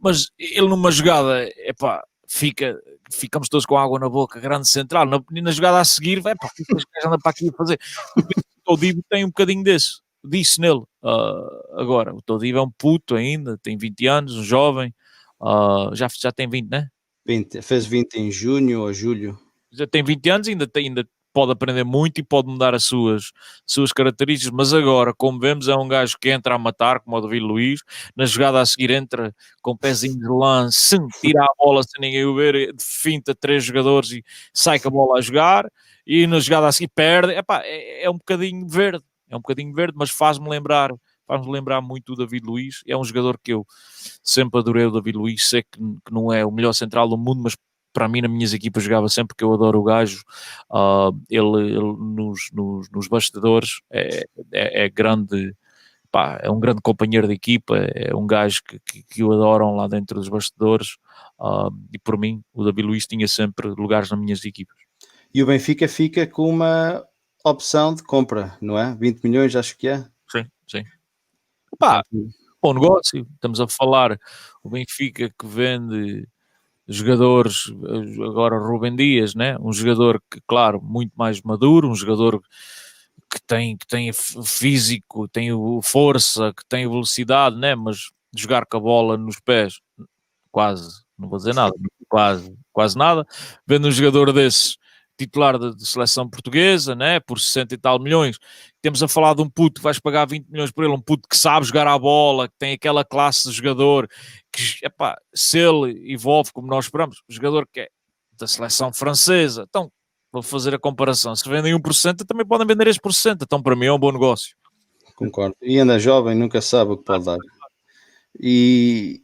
mas ele numa jogada, ficamos todos com água na boca, grande central, na jogada a seguir, o que anda para aqui a fazer? O Divo tem um bocadinho desse, disse nele. Agora, o Todibo é um puto ainda, tem 20 anos, um jovem, já tem 20, né? 20, fez 20 em junho ou julho. Já tem 20 anos, ainda pode aprender muito e pode mudar as suas características, mas agora, como vemos, é um gajo que entra a matar, como o David Luiz, na jogada a seguir entra com o pezinho de lance, tira a bola sem ninguém o ver, finta 3 jogadores e sai com a bola a jogar, e na jogada a seguir perde. Epá, é um bocadinho verde, mas faz-me lembrar muito o David Luiz. É um jogador que eu sempre adorei, o David Luiz. Sei que não é o melhor central do mundo, mas para mim, nas minhas equipas, jogava sempre, porque eu adoro o gajo. Ele nos bastidores é grande, pá, é um grande companheiro de equipa, é um gajo que o adoram lá dentro dos bastidores. E por mim, o David Luiz tinha sempre lugares nas minhas equipas. E o Benfica fica com uma opção de compra, não é? 20 milhões, acho que é. Sim. Pá, bom negócio. Estamos a falar, o Benfica que vende jogadores, agora Rubem Dias, né? Um jogador que, claro, muito mais maduro, um jogador que tem físico, tem força, que tem velocidade, né? Mas jogar com a bola nos pés, quase, não vou dizer nada, quase nada. Vendo um jogador desses, titular de seleção portuguesa, né? Por 60 e tal milhões, temos a falar de um puto que vais pagar 20 milhões por ele, um puto que sabe jogar à bola, que tem aquela classe de jogador, que, epá, se ele evolve como nós esperamos, o jogador que é da seleção francesa, então, vou fazer a comparação, se vendem 1%, também podem vender este por cento, então para mim é um bom negócio. Concordo. E ainda jovem, nunca sabe o que pode dar. E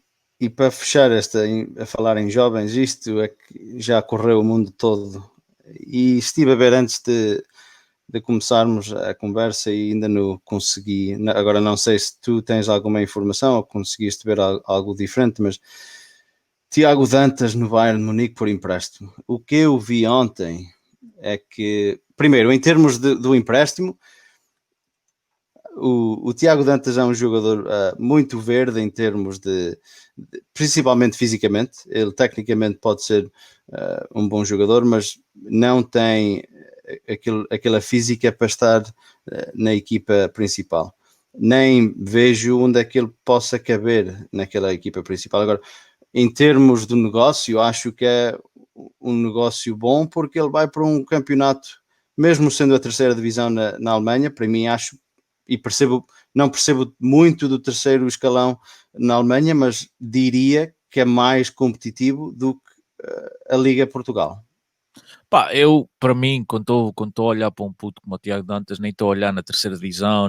para fechar a falar em jovens, isto é que já correu o mundo todo. E estive a ver antes de começarmos a conversa e ainda não consegui. Agora não sei se tu tens alguma informação ou conseguiste ver algo diferente, mas Tiago Dantas no Bayern de Munique por empréstimo. O que eu vi ontem é que, primeiro, em termos do empréstimo, o Tiago Dantas é um jogador muito verde em termos principalmente fisicamente. Ele tecnicamente pode ser um bom jogador, mas não tem aquela física para estar na equipa principal. Nem vejo onde é que ele possa caber naquela equipa principal. Agora, em termos de negócio, acho que é um negócio bom, porque ele vai para um campeonato, mesmo sendo a terceira divisão na Alemanha. Para mim, acho, e não percebo muito do terceiro escalão na Alemanha, mas diria que é mais competitivo do que a Liga Portugal. Pá, para mim, quando estou a olhar para um puto como o Tiago Dantas, nem estou a olhar na terceira divisão,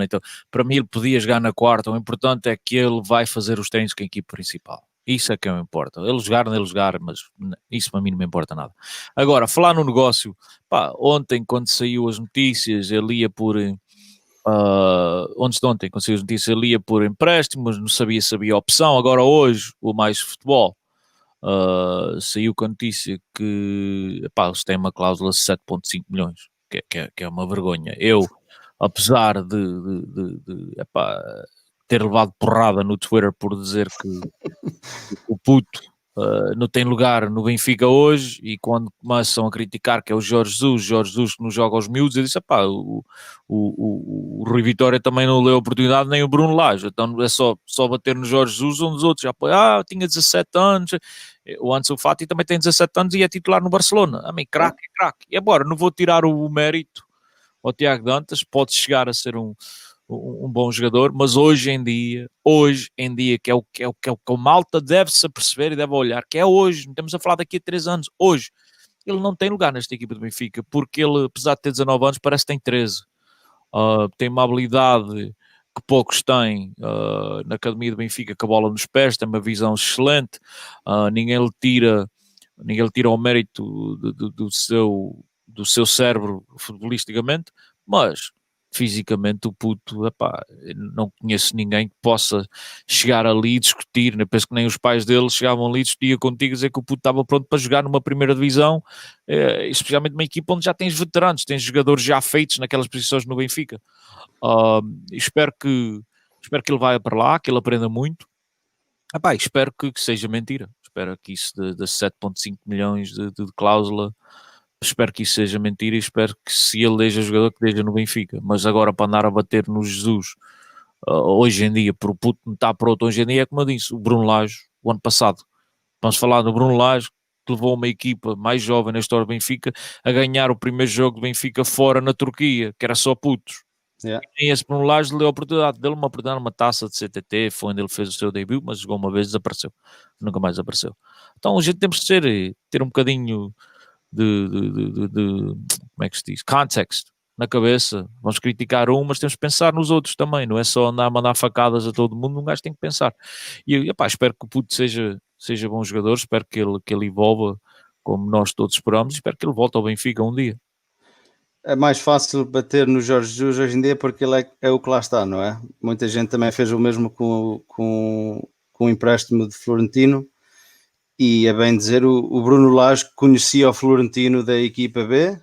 para mim ele podia jogar na quarta. O importante é que ele vai fazer os treinos com a equipe principal. Isso é que me importa. Ele jogar, mas isso para mim não me importa nada. Agora, falar no negócio, pá, ontem quando saiu as notícias, ele ia por... ontem, quando saiu as notícias, ele ia por empréstimos, não sabia se havia opção. Agora hoje, o Mais Futebol saiu com a notícia que eles têm uma cláusula de 7,5 milhões, que é uma vergonha. Eu, apesar de ter levado porrada no Twitter por dizer que o puto não tem lugar no Benfica hoje, e quando começam a criticar que é o Jorge Jesus que não joga aos miúdos, eu disse, o Rui Vitória também não deu oportunidade, nem o Bruno Lage, então é só bater no Jorge Jesus, um dos outros já apoia, tinha 17 anos, o Ansu Fati também tem 17 anos e é titular no Barcelona, craque, e agora não vou tirar o mérito ao Tiago Dantas, pode chegar a ser um bom jogador, mas hoje em dia, que é o que o malta deve-se perceber e deve olhar, que é hoje, não estamos a falar daqui a 3 anos, hoje, ele não tem lugar nesta equipa do Benfica, porque ele, apesar de ter 19 anos, parece que tem 13. Tem uma habilidade que poucos têm na academia do Benfica, com a bola nos pés, tem uma visão excelente, ninguém lhe tira o mérito do seu cérebro futbolisticamente, mas fisicamente o puto, não conheço ninguém que possa chegar ali e discutir, né? Penso que nem os pais dele chegavam ali e discutiam contigo, dizer que o puto estava pronto para jogar numa primeira divisão, especialmente numa equipa onde já tens veteranos, tens jogadores já feitos naquelas posições no Benfica. Espero que ele vá para lá, que ele aprenda muito. Espero que seja mentira. Espero que isso de 7,5 milhões de cláusula, espero que isso seja mentira, e espero que, se ele deixa jogador, que deixa no Benfica. Mas agora, para andar a bater no Jesus hoje em dia, por o puto não está pronto hoje em dia, é como eu disse, o Bruno Lage, o ano passado. Vamos falar do Bruno Lage, que levou uma equipa mais jovem na história do Benfica a ganhar o primeiro jogo do Benfica fora na Turquia, que era só putos. Yeah. E esse Bruno Lage deu a oportunidade, deu-lhe uma oportunidade, uma taça de CTT, foi onde ele fez o seu debut, mas jogou uma vez e desapareceu. Nunca mais apareceu. Então a gente temos que ter um bocadinho de como é que se diz? Context na cabeça. Vamos criticar um, mas temos que pensar nos outros também. Não é só andar a mandar facadas a todo mundo, um gajo tem que pensar. E epá, espero que o puto seja bom jogador, espero que ele evolva como nós todos esperamos, e espero que ele volte ao Benfica um dia. É mais fácil bater no Jorge Jesus hoje em dia porque ele é o que lá está, não é? Muita gente também fez o mesmo com o empréstimo de Florentino, e é bem dizer, o Bruno Lage conhecia o Florentino da equipa B,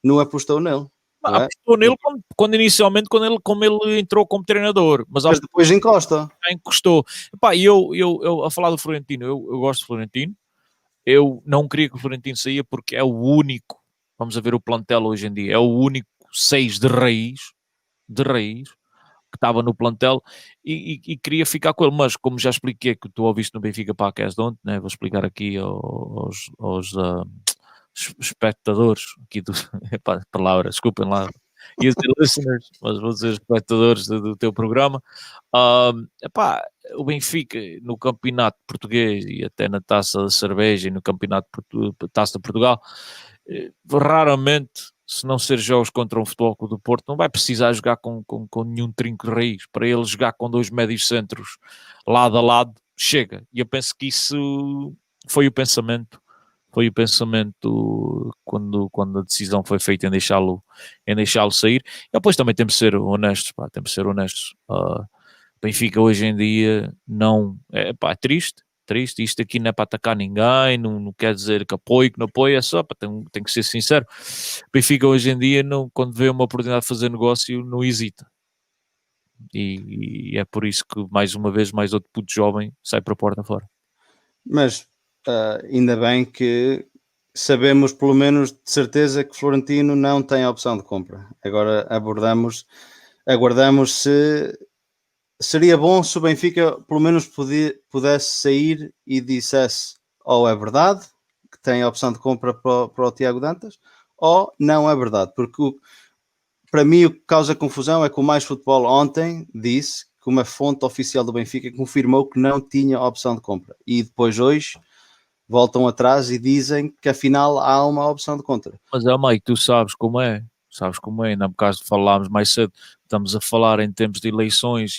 não apostou nele. Não é? Apostou nele inicialmente, como ele entrou como treinador, mas depois encosta. Encostou. Epá, eu a falar do Florentino, eu gosto do Florentino, eu não queria que o Florentino saia porque é o único, vamos a ver o plantel hoje em dia, é o único 6 de raiz, que estava no plantel e queria ficar com ele, mas como já expliquei que tu ouviste no Benfica Podcast ontem, né, vou explicar aqui aos espectadores aqui do palavra, desculpem lá, e os listeners, mas vou dizer espectadores do teu programa. Epá, o Benfica no campeonato português e até na taça da cerveja e no campeonato taça de Portugal, raramente, se não ser jogos contra um Futebol Clube do Porto, não vai precisar jogar com nenhum trinco de raiz. Para ele jogar com 2 médios centros lado a lado, chega. E eu penso que isso foi o pensamento quando a decisão foi feita em deixá-lo sair. E depois também temos de ser honestos, pá, Benfica hoje em dia não é triste, isto aqui não é para atacar ninguém, não quer dizer que apoio, que não apoio, é só, pá, tem que ser sincero. Benfica hoje em dia, não, quando vê uma oportunidade de fazer negócio, não hesita. E é por isso que, mais uma vez, mais outro puto jovem sai para a porta fora. Mas ainda bem que sabemos, pelo menos de certeza, que Florentino não tem a opção de compra. Agora aguardamos se seria bom se o Benfica pelo menos pudesse sair e dissesse ou é verdade que tem a opção de compra para o Tiago Dantas, ou não é verdade, porque para mim o que causa confusão é que o Mais Futebol ontem disse que uma fonte oficial do Benfica confirmou que não tinha a opção de compra, e depois hoje voltam atrás e dizem que afinal há uma opção de compra. Mas Mike, tu sabes como é, ainda por causa de falámos mais cedo, estamos a falar em tempos de eleições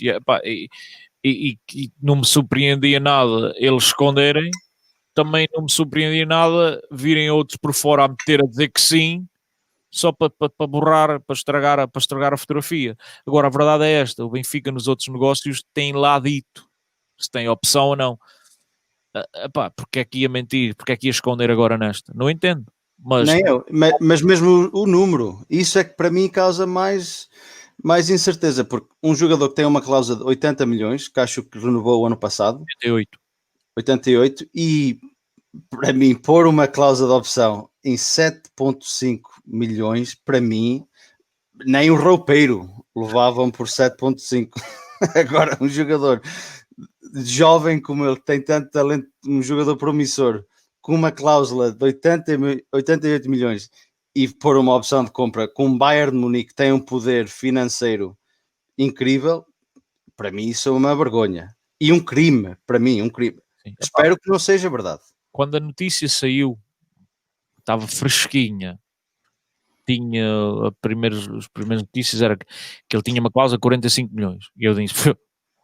e não me surpreendia nada eles esconderem, também não me surpreendia nada virem outros por fora a meter a dizer que sim, só para borrar, para estragar a fotografia. Agora, a verdade é esta, o Benfica nos outros negócios tem lá dito se tem opção ou não. Porque é que ia mentir? Porque é que ia esconder agora nesta? Não entendo. Nem eu, mas mesmo o número, isso é que para mim causa mais incerteza, porque um jogador que tem uma cláusula de 80 milhões, que acho que renovou o ano passado, 88, e para mim pôr uma cláusula de opção em 7.5 milhões, para mim, nem o roupeiro levavam por 7.5. Agora, um jogador jovem como ele, tem tanto talento, um jogador promissor, com uma cláusula de 88 milhões e pôr uma opção de compra com o Bayern de Munique, que tem um poder financeiro incrível, para mim isso é uma vergonha. E um crime, para mim, um crime. Sim. Espero que não seja verdade. Quando a notícia saiu, estava fresquinha, tinha as primeiras notícias, era que ele tinha uma cláusula de 45 milhões. E eu disse,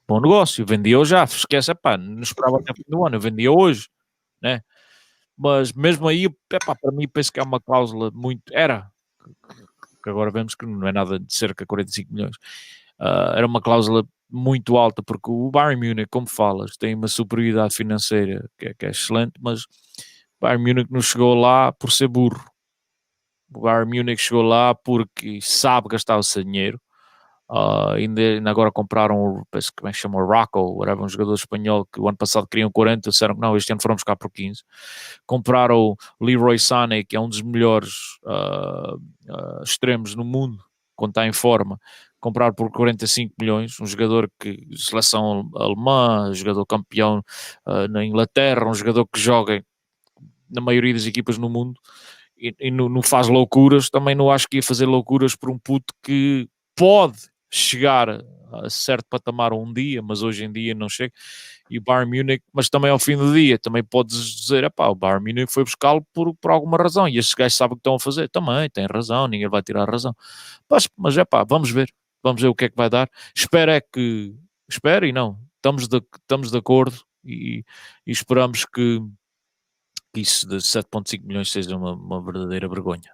bom negócio, vendia já, esquece, não esperava até o fim do ano, eu vendia hoje, né? Mas mesmo aí, para mim, penso que é uma cláusula muito... que agora vemos que não é nada de cerca de 45 milhões. Era uma cláusula muito alta, porque o Bayern Munique, como falas, tem uma superioridade financeira que é excelente, mas o Bayern Munique não chegou lá por ser burro. O Bayern Munique chegou lá porque sabe gastar o seu dinheiro. Ainda agora compraram, penso que chama Rocco, um jogador espanhol que o ano passado queriam 40, disseram que não, este ano foram buscar por 15. Compraram o Leroy Sané, que é um dos melhores extremos no mundo, quando está em forma, comprar por 45 milhões, um jogador que, seleção alemã, jogador campeão na Inglaterra, um jogador que joga na maioria das equipas no mundo, e não faz loucuras, também não acho que ia fazer loucuras por um puto que pode chegar a certo patamar um dia, mas hoje em dia não chega. E o Bayern Munique, mas também ao fim do dia, também podes dizer, o Bayern Munique foi buscá-lo por alguma razão, e estes gajos sabem o que estão a fazer, também tem razão, ninguém vai tirar a razão. Mas vamos ver o que é que vai dar. Espero e não, estamos de acordo e esperamos que isso de 7,5 milhões seja uma verdadeira vergonha.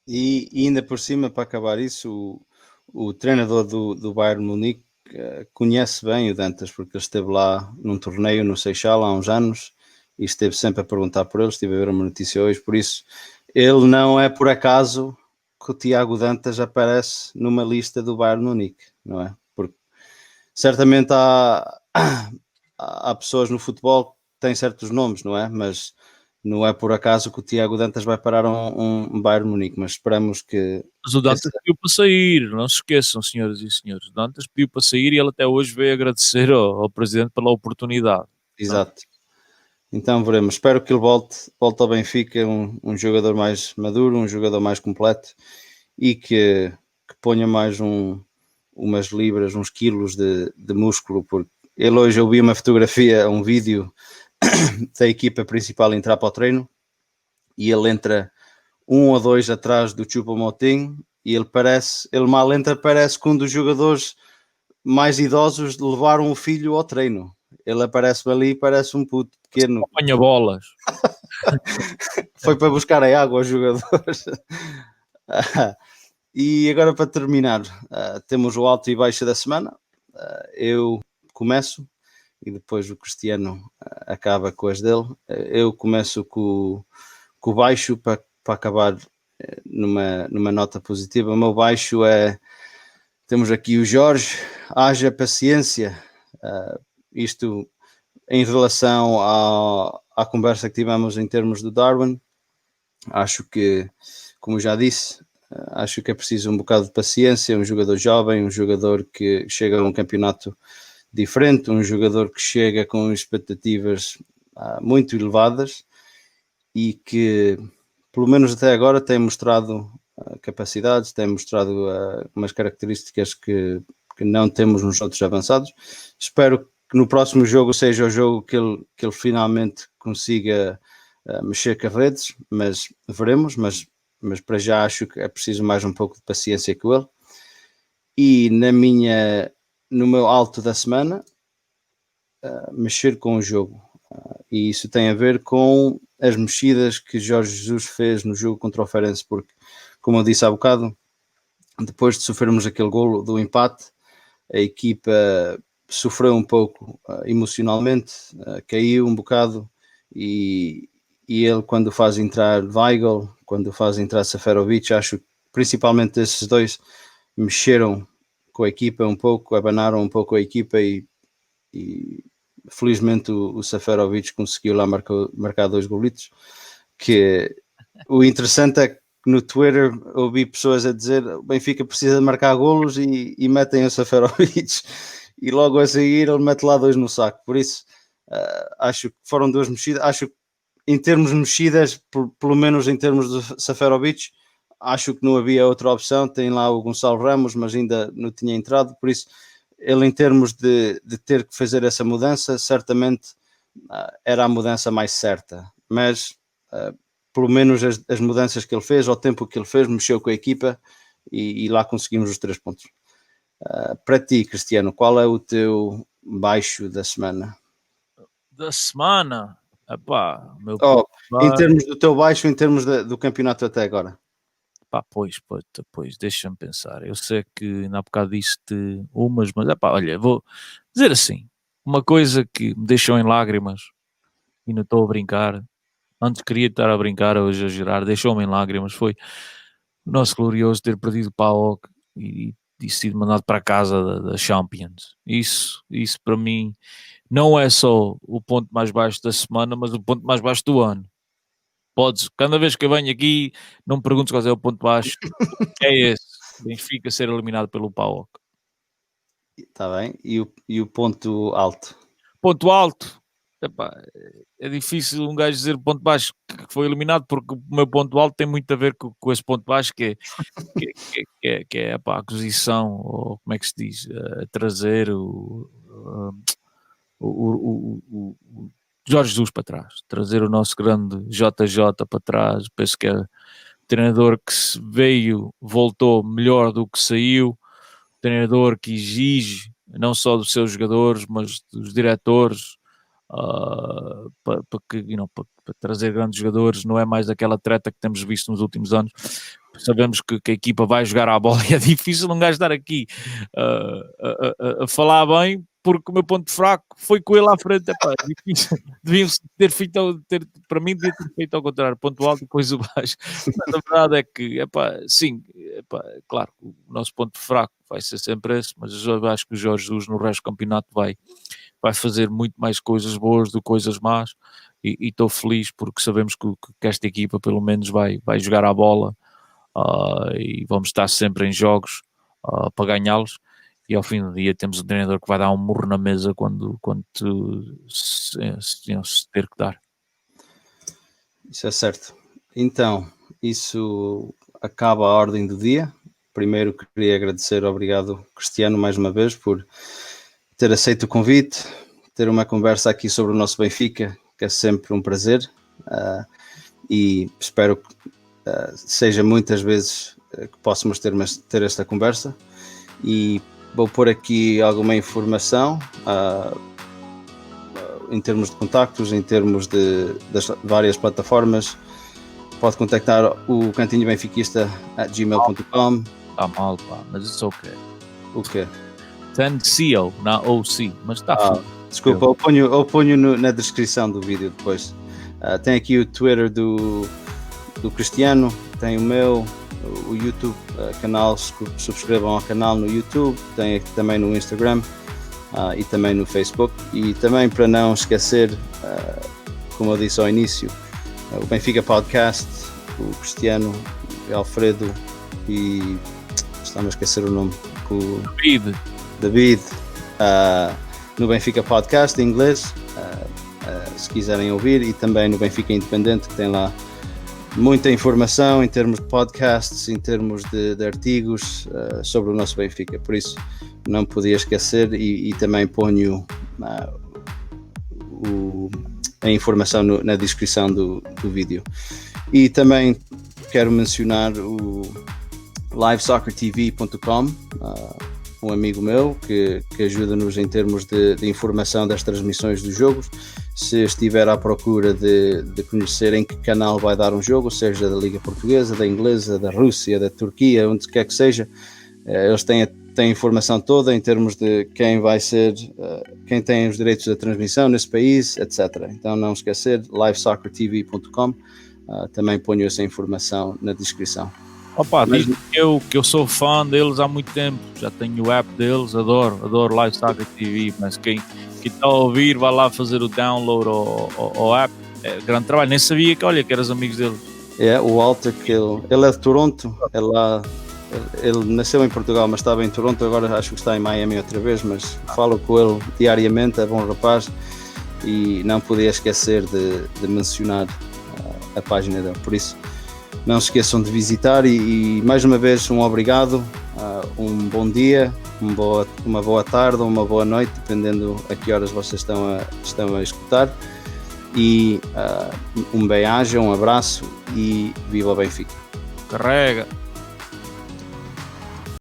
E ainda por cima, para acabar isso, o treinador do Bayern Munique conhece bem o Dantas, porque ele esteve lá num torneio no Seixal há uns anos e esteve sempre a perguntar por ele. Estive a ver uma notícia hoje, por isso ele não é por acaso que o Tiago Dantas aparece numa lista do Bayern Munique, não é? Porque certamente há pessoas no futebol que têm certos nomes, não é? Mas não é por acaso que o Tiago Dantas vai parar um Bayern Munique, mas esperamos que... Mas o Dantas pediu para sair, não se esqueçam, senhoras e senhores. O Dantas pediu para sair e ele até hoje veio agradecer ao presidente pela oportunidade. Exato. Então veremos. Espero que ele volte ao Benfica, um jogador mais maduro, um jogador mais completo e que ponha mais umas libras, uns quilos de músculo, porque ele hoje, eu vi uma fotografia, um vídeo da equipa principal entrar para o treino e ele entra 1 ou 2 atrás do Choupo-Moting e ele mal entra, parece que um dos jogadores mais idosos levaram o filho ao treino. Ele aparece ali e parece um puto pequeno. Apanha bolas. Foi para buscar a água aos jogadores. E agora, para terminar, temos o alto e baixo da semana. Eu começo e depois o Cristiano acaba com as dele. Eu começo com o baixo para acabar numa nota positiva. O meu baixo temos aqui o Jorge, haja paciência. Isto em relação à conversa que tivemos em termos do Darwin. Acho que, como já disse, acho que é preciso um bocado de paciência, um jogador jovem, um jogador que chega a um campeonato diferente, um jogador que chega com expectativas muito elevadas e que, pelo menos até agora, tem mostrado capacidades, tem mostrado umas características que não temos nos outros avançados. Espero que no próximo jogo seja o jogo que ele finalmente consiga mexer com as redes, mas veremos, mas para já acho que é preciso mais um pouco de paciência com ele. E no meu alto da semana, mexer com o jogo. E isso tem a ver com as mexidas que Jorge Jesus fez no jogo contra o Farense, porque, como eu disse há bocado, depois de sofrermos aquele golo do empate, a equipa sofreu um pouco emocionalmente, caiu um bocado, e ele, quando faz entrar Weigl, quando faz entrar Seferovic, acho que principalmente esses dois mexeram com a equipa um pouco, abanaram um pouco a equipa e felizmente o Seferovic conseguiu lá marcar 2 golitos. Que o interessante é que no Twitter ouvi pessoas a dizer o Benfica precisa de marcar golos e metem o Seferovic e logo a seguir ele mete lá 2 no saco. Por isso acho que foram 2 mexidas. Acho que em termos de mexidas, pelo menos em termos de Seferovic, acho que não havia outra opção. Tem lá o Gonçalo Ramos, mas ainda não tinha entrado, por isso ele, em termos de ter que fazer essa mudança, certamente era a mudança mais certa, mas pelo menos as mudanças que ele fez, ao tempo que ele fez, mexeu com a equipa e lá conseguimos os 3 pontos. Para ti, Cristiano, qual é o teu baixo da semana? Da semana? Em termos do teu baixo, em termos do campeonato até agora. Pois, deixa-me pensar. Eu sei que ainda há bocado disse-te umas, mas olha, vou dizer assim, uma coisa que me deixou em lágrimas, e não estou a brincar, antes queria estar a brincar, hoje a girar, deixou-me em lágrimas, foi o nosso glorioso ter perdido o PAOK e sido mandado para casa da Champions. Isso para mim não é só o ponto mais baixo da semana, mas o ponto mais baixo do ano. Cada vez que eu venho aqui, não me perguntes qual é o ponto baixo, é esse. Benfica ser eliminado pelo PAOK. Está bem. E o ponto alto? Ponto alto, epá, é difícil um gajo dizer ponto baixo que foi eliminado, porque o meu ponto alto tem muito a ver com esse ponto baixo, que é epá, a aquisição, ou como é que se diz, trazer o Jorge Jesus para trás, trazer o nosso grande JJ para trás. Penso que é treinador que veio, voltou melhor do que saiu, treinador que exige não só dos seus jogadores, mas dos diretores, para trazer grandes jogadores. Não é mais aquela treta que temos visto nos últimos anos. Sabemos que a equipa vai jogar à bola e é difícil um gajo estar aqui a falar bem, porque o meu ponto fraco foi com ele à frente. Epá, é difícil. Deviam ter feito, para mim, devia ter feito ao contrário, ponto alto e depois o baixo. Mas a verdade é que, sim, claro, o nosso ponto fraco vai ser sempre esse, mas eu acho que o Jorge Jesus no resto do campeonato vai fazer muito mais coisas boas do que coisas más, e estou feliz porque sabemos que esta equipa pelo menos vai jogar à bola, e vamos estar sempre em jogos para ganhá-los. E ao fim do dia temos um treinador que vai dar um murro na mesa quando se ter que dar. Isso é certo. Então, isso acaba a ordem do dia. Primeiro queria agradecer, obrigado Cristiano mais uma vez por ter aceito o convite, ter uma conversa aqui sobre o nosso Benfica, que é sempre um prazer, e espero que seja muitas vezes que possamos ter esta conversa. E vou pôr aqui alguma informação em termos de contactos, em termos das várias plataformas. Pode contactar o Cantinho Benfiquista @gmail.com. Está mal, pá, mas isso ok. O quê? Tem CO na OC, mas está desculpa, eu ponho na descrição do vídeo depois. Tem aqui o Twitter do Cristiano, tem o meu, o YouTube canal, subscrevam ao canal no YouTube, tem aqui também no Instagram e também no Facebook. E também, para não esquecer, como eu disse ao início, o Benfica Podcast, o Cristiano, o Alfredo e estamos a esquecer o nome, o David, no Benfica Podcast em inglês, se quiserem ouvir, e também no Benfica Independente, que tem lá muita informação em termos de podcasts, em termos de artigos sobre o nosso Benfica. Por isso não podia esquecer, e também ponho a informação na descrição do vídeo. E também quero mencionar o livesoccertv.com, um amigo meu que ajuda-nos em termos de informação das transmissões dos jogos. Se estiver à procura de conhecer em que canal vai dar um jogo, seja da Liga Portuguesa, da Inglesa, da Rússia, da Turquia, onde quer que seja, eles têm informação toda em termos de quem vai ser, quem tem os direitos da transmissão nesse país, etc. Então não esquecer, livesoccertv.com, também ponho essa informação na descrição. Opa, digo que eu sou fã deles há muito tempo, já tenho o app deles, adoro Live Soccer TV, mas quem está a ouvir vai lá fazer o download ao app, é grande trabalho. Nem sabia que eras amigos dele. É, o Walter, que ele é de Toronto, ele nasceu em Portugal, mas estava em Toronto, agora acho que está em Miami outra vez, mas falo com ele diariamente, é bom rapaz, e não podia esquecer de mencionar a página dele, por isso não se esqueçam de visitar, e mais uma vez um obrigado, um bom dia, uma boa tarde ou uma boa noite, dependendo a que horas vocês estão a escutar, e um bem-aja, um abraço e viva o Benfica. Carrega!